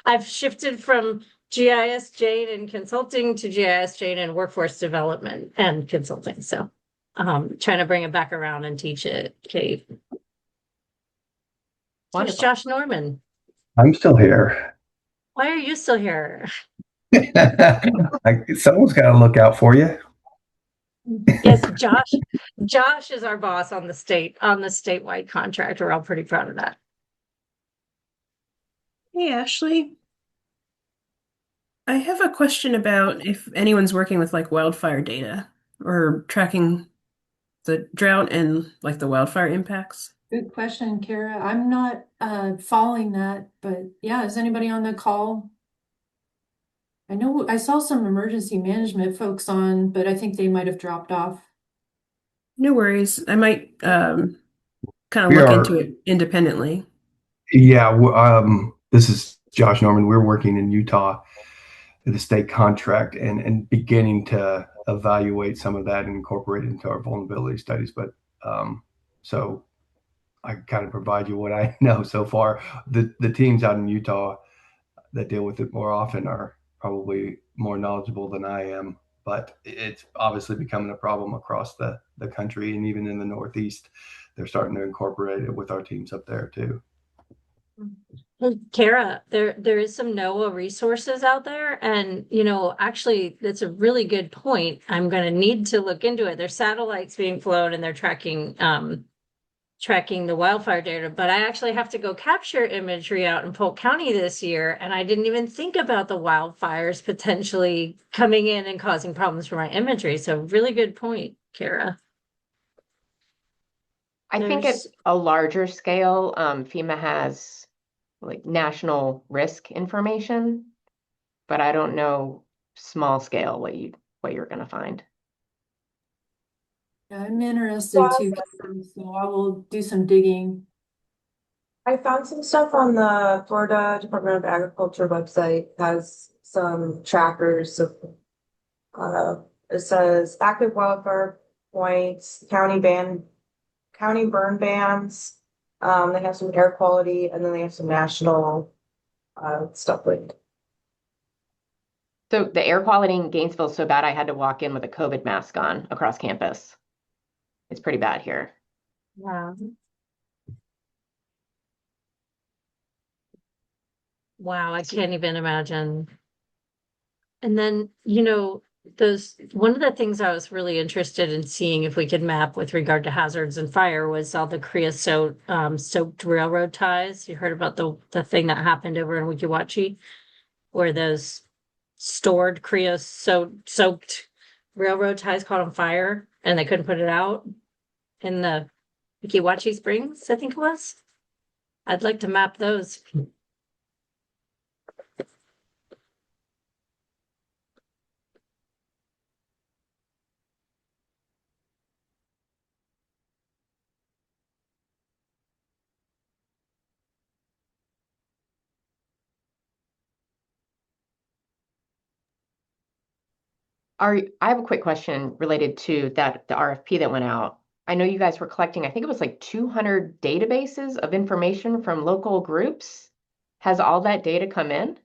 I've shifted from GIS Jane and consulting to GIS Jane and workforce development and consulting. So trying to bring it back around and teach it, Kate. Where's Josh Norman? I'm still here. Why are you still here? Someone's got to look out for you. Yes, Josh is our boss on the statewide contract. We're all pretty proud of that. Hey, Ashley. I have a question about if anyone's working with like wildfire data or tracking the drought and like the wildfire impacts. Good question, Kara. I'm not following that, but yeah, is anybody on the call? I know I saw some emergency management folks on, but I think they might have dropped off. No worries. I might kind of We look are, into it independently. yeah, this is Josh Norman. We're working in Utah at the state contract and beginning to evaluate some of that and incorporate it into our vulnerability studies. But so I kind of provide you what I know so far. The teams out in Utah that deal with it more often are probably more knowledgeable than I am, but it's obviously becoming a problem across the country, and even in the Northeast, they're starting to incorporate it with our teams up there too. Well, Kara, there is some NOAA resources out there, and actually, that's a really good point. I'm going to need to look into it. There's satellites being flown, and they're tracking the wildfire data, but I actually have to go capture imagery out in Polk County this year, and I didn't even think about the wildfires potentially coming in and causing problems for my imagery. So really good point, Kara. I think at a larger scale, FEMA has like national risk information, but I don't know small scale what you're going to find. Yeah, I'm interested too, so I will do some digging. I found some stuff on the Florida Department of Agriculture website. It has some trackers of it says active wildfire points, county burn bans. They have some air quality, and then they have some national stuff linked. So the air quality in Gainesville is so bad I had to walk in with a COVID mask on across campus. It's pretty bad here. Wow. Wow, I can't even imagine. And then, one of the things I was really interested in seeing if we could map with regard to hazards and fire was all the creosote soaked railroad ties. You heard about the thing that happened over in Weeki Wachee, where those stored creosote soaked railroad ties caught on fire and they couldn't put it out in the Weeki Wachee Springs, I think it was. I'd like to map those. I have a quick question related to the RFP that went out. I know you guys were collecting, I think it was like 200 databases of information from local groups. Has all that data come in?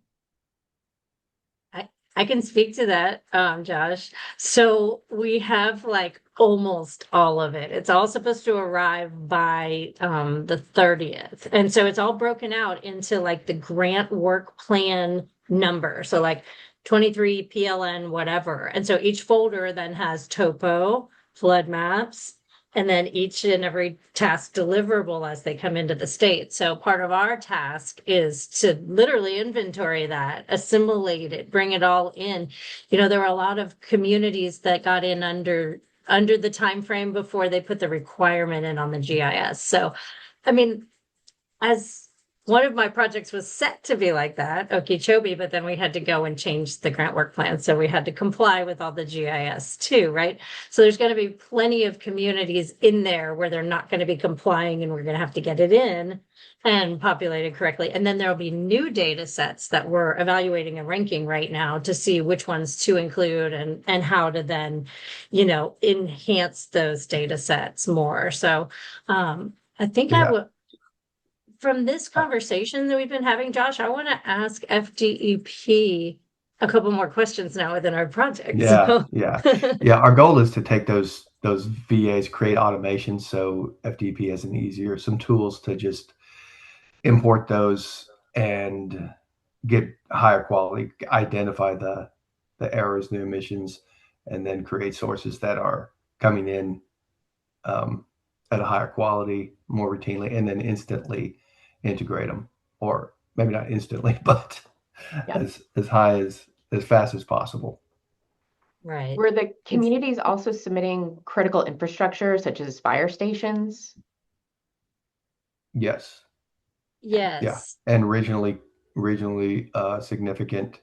I can speak to that, Josh. So we have like almost all of it. It's all supposed to arrive by the 30th. And so it's all broken out into like the grant work plan number. So like 23 PLN, whatever. And so each folder then has topo, flood maps, and then each and every task deliverable as they come into the state. So part of our task is to literally inventory that, assimilate it, bring it all in. There were a lot of communities that got in under the time frame before they put the requirement in on the GIS. So, I mean, as one of my projects was set to be like that, Okeechobee, but then we had to go and change the grant work plan. So we had to comply with all the GIS too, right? So there's going to be plenty of communities in there where they're not going to be complying and we're going to have to get it in and populate it correctly. And then there'll be new data sets that we're evaluating and ranking right now to see which ones to include and how to then, enhance those data sets more. So I think I would. From this conversation that we've been having, Josh, I want to ask FDEP a couple more questions now within our project. Yeah. Our goal is to take those VAs, create automations so FDEP has some tools to just import those and get higher quality, identify the errors, the emissions, and then create sources that are coming in at a higher quality more routinely, and then instantly integrate them, or maybe not instantly, but as fast as possible. Right. Were the communities also submitting critical infrastructure such as fire stations? Yes. Yeah. Yes. And regionally significant,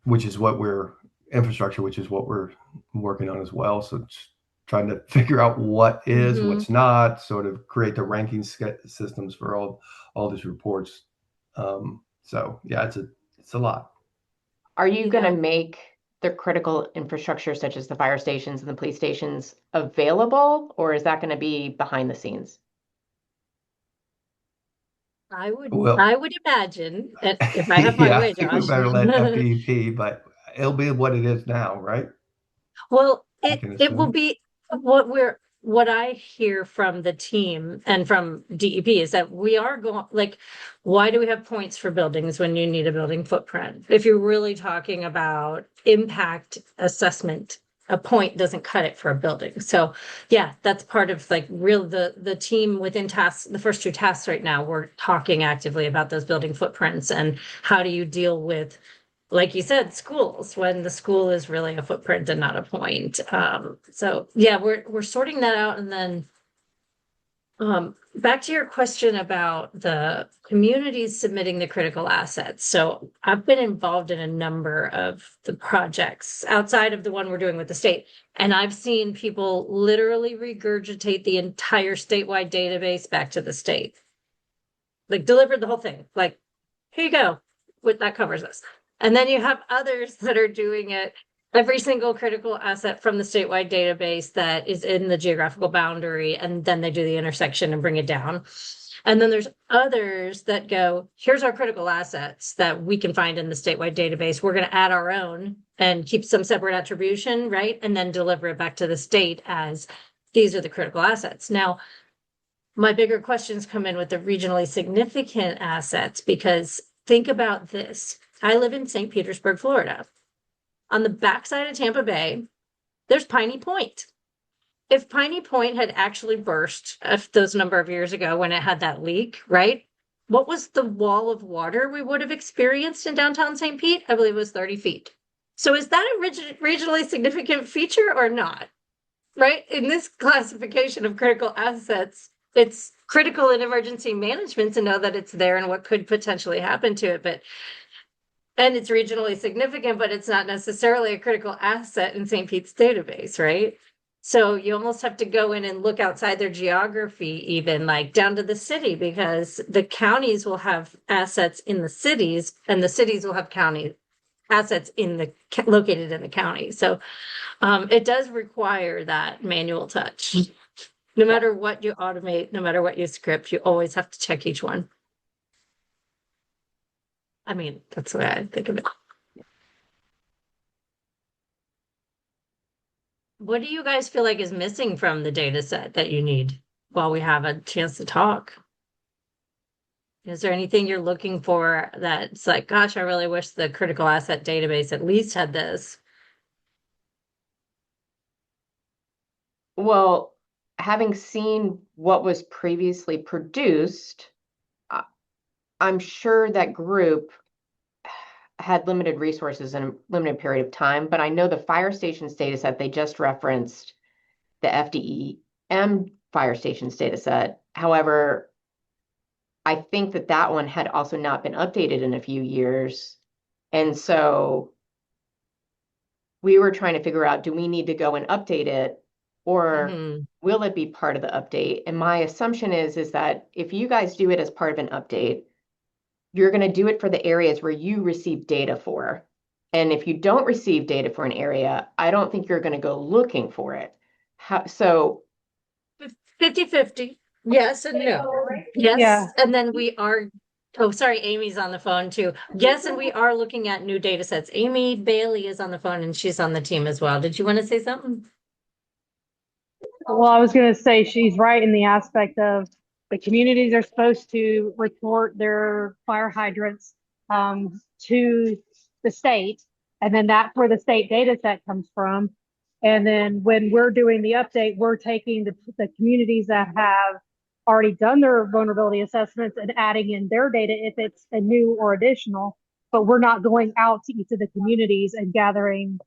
which is what we're working on as well. So it's trying to figure out what is, what's not, sort of create the ranking systems for all these reports. So yeah, it's a lot. Are you going to make the critical infrastructure, such as the fire stations and the police stations, available, or is that going to be behind the scenes? I would Well, imagine that if I have my yeah, way, I think we Josh. better let FDP, but it'll be what it is now, right? Well, You can it will assume. be what I hear from the team and from DEP is that we are going, like, why do we have points for buildings when you need a building footprint? If you're really talking about impact assessment, a point doesn't cut it for a building. So yeah, that's part of like the team within tasks, the first two tasks right now, we're talking actively about those building footprints and how do you deal with, like you said, schools, when the school is really a footprint and not a point. So yeah, we're sorting that out. And then back to your question about the communities submitting the critical assets. So I've been involved in a number of the projects outside of the one we're doing with the state. And I've seen people literally regurgitate the entire statewide database back to the state. Like delivered the whole thing. Like, here you go. That covers us. And then you have others that are doing it, every single critical asset from the statewide database that is in the geographical boundary, and then they do the intersection and bring it down. And then there's others that go, here's our critical assets that we can find in the statewide database. We're going to add our own and keep some separate attribution, right? And then deliver it back to the state as these are the critical assets. Now, my bigger questions come in with the regionally significant assets, because think about this. I live in St. Petersburg, Florida. On the backside of Tampa Bay, there's Piney Point. If Piney Point had actually burst those number of years ago when it had that leak, right? What was the wall of water we would have experienced in downtown St. Pete? I believe it was 30 feet. So is that a regionally significant feature or not? Right? In this classification of critical assets, it's critical in emergency management to know that it's there and what could potentially happen to it. And it's regionally significant, but it's not necessarily a critical asset in St. Pete's database, right? So you almost have to go in and look outside their geography, even like down to the city, because the counties will have assets in the cities and the cities will have county assets located in the county. So it does require that manual touch. No matter what you automate, no matter what you script, you always have to check each one. I mean, that's the way I think of it. What do you guys feel like is missing from the data set that you need while we have a chance to talk? Is there anything you're looking for that's like, gosh, I really wish the critical asset database at least had this? Well, having seen what was previously produced, I'm sure that group had limited resources in a limited period of time, but I know the fire stations data set, they just referenced the FDEM fire stations data set. However, I think that one had also not been updated in a few years. And so we were trying to figure out, do we need to go and update it, or will it be part of the update? And my assumption is that if you guys do it as part of an update, you're going to do it for the areas where you receive data for. And if you don't receive data for an area, I don't think you're going to go looking for it. So 50-50. Yes and no. Yes. Yeah. And then we are, oh, sorry, Amy's on the phone too. Yes, and we are looking at new data sets. Amy Bailey is on the phone and she's on the team as well. Did you want to say something? Well, I was going to say she's right in the aspect of the communities are supposed to report their fire hydrants to the state, and then that's where the state data set comes from. And then when we're doing the update, we're taking the communities that have already done their vulnerability assessments and adding in their data if it's a new or additional, but we're not going out to each of the communities and gathering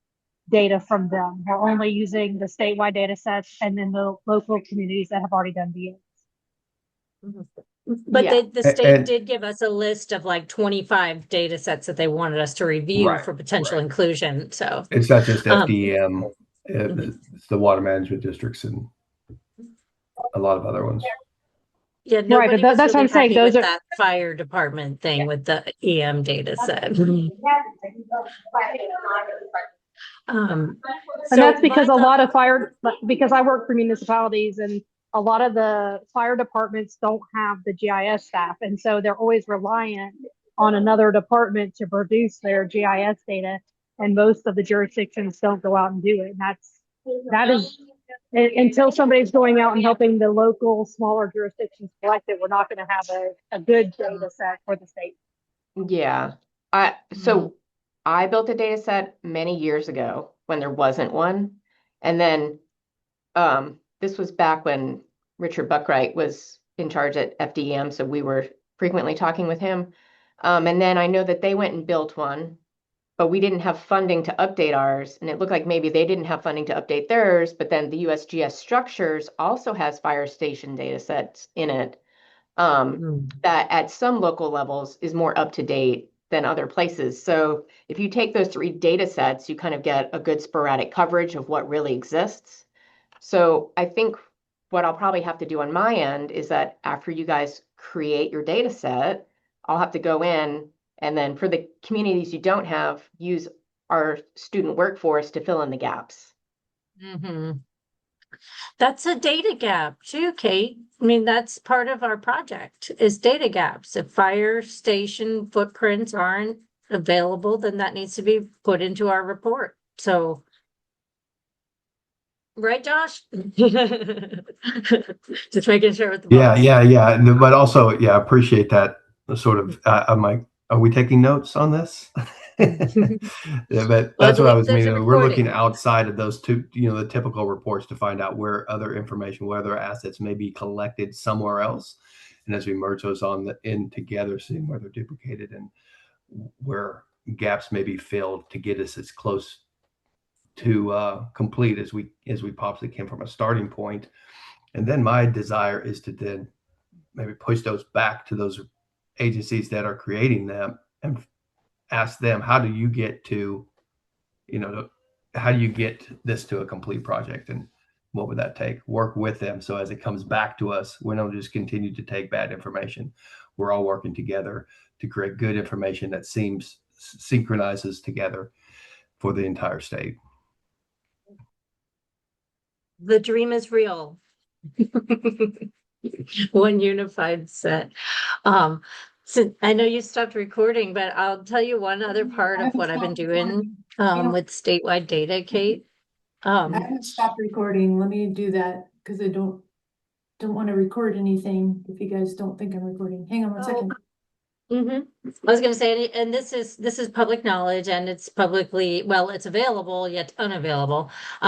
data from them. We're only using the statewide data sets and then the local communities that have already done DAs. But Yeah. the state And- did give us a list of like 25 data sets that they wanted us to review Right, for potential right. inclusion. So It's not just Um, FDEM, it's the water management districts and a lot of other ones. yeah, Right, nobody but was that's what really I'm saying. happy Those with are that fire department thing with the EM data set. And So that's because my a lot thought- of fire, because I work for municipalities and a lot of the fire departments don't have the GIS staff. And so they're always reliant on another department to produce their GIS data. And most of the jurisdictions don't go out and do it. And that is, until somebody's going out and helping the local smaller jurisdictions collect it, we're not going to have a good data set for the state. Yeah. So I built a data set many years ago when there wasn't one. And then this was back when Richard Buckwright was in charge at FDEM, so we were frequently talking with him. And then I know that they went and built one, but we didn't have funding to update ours. And it looked like maybe they didn't have funding to update theirs, but then the USGS structures also has fire station data sets in it. That at some local levels is more up to date than other places. So if you take those 3 data sets, you kind of get a good sporadic coverage of what really exists. So I think what I'll probably have to do on my end is that after you guys create your data set, I'll have to go in and then for the communities you don't have, use our student workforce to fill in the gaps. That's a data gap too, Kate. I mean, that's part of our project is data gaps. If fire station footprints aren't available, then that needs to be put into our report. So, right, Josh? Just making sure with the boss. Yeah. But also, I appreciate that sort of, I'm like, are we taking notes on this? Yeah, but that's what I was meaning. We're looking outside of those two, the typical reports to find out where other information, where other assets may be collected somewhere else. And as we merge those in together, seeing where they're duplicated and where gaps may be filled to get us as close to complete as we possibly can from a starting point. And then my desire is to then maybe push those back to those agencies that are creating them and ask them, how do you get to, how do you get this to a complete project? And what would that take? Work with them. So as it comes back to us, we don't just continue to take bad information. We're all working together to create good information that synchronizes together for the entire state. The dream is real. One unified set. So I know you stopped recording, but I'll tell you one other part of what I've been doing with statewide data, Kate. I haven't stopped recording. Let me do that because I don't want to record anything if you guys don't think I'm recording. Hang on one second. I was going to say, and this is public knowledge, and it's publicly, well, it's available yet unavailable.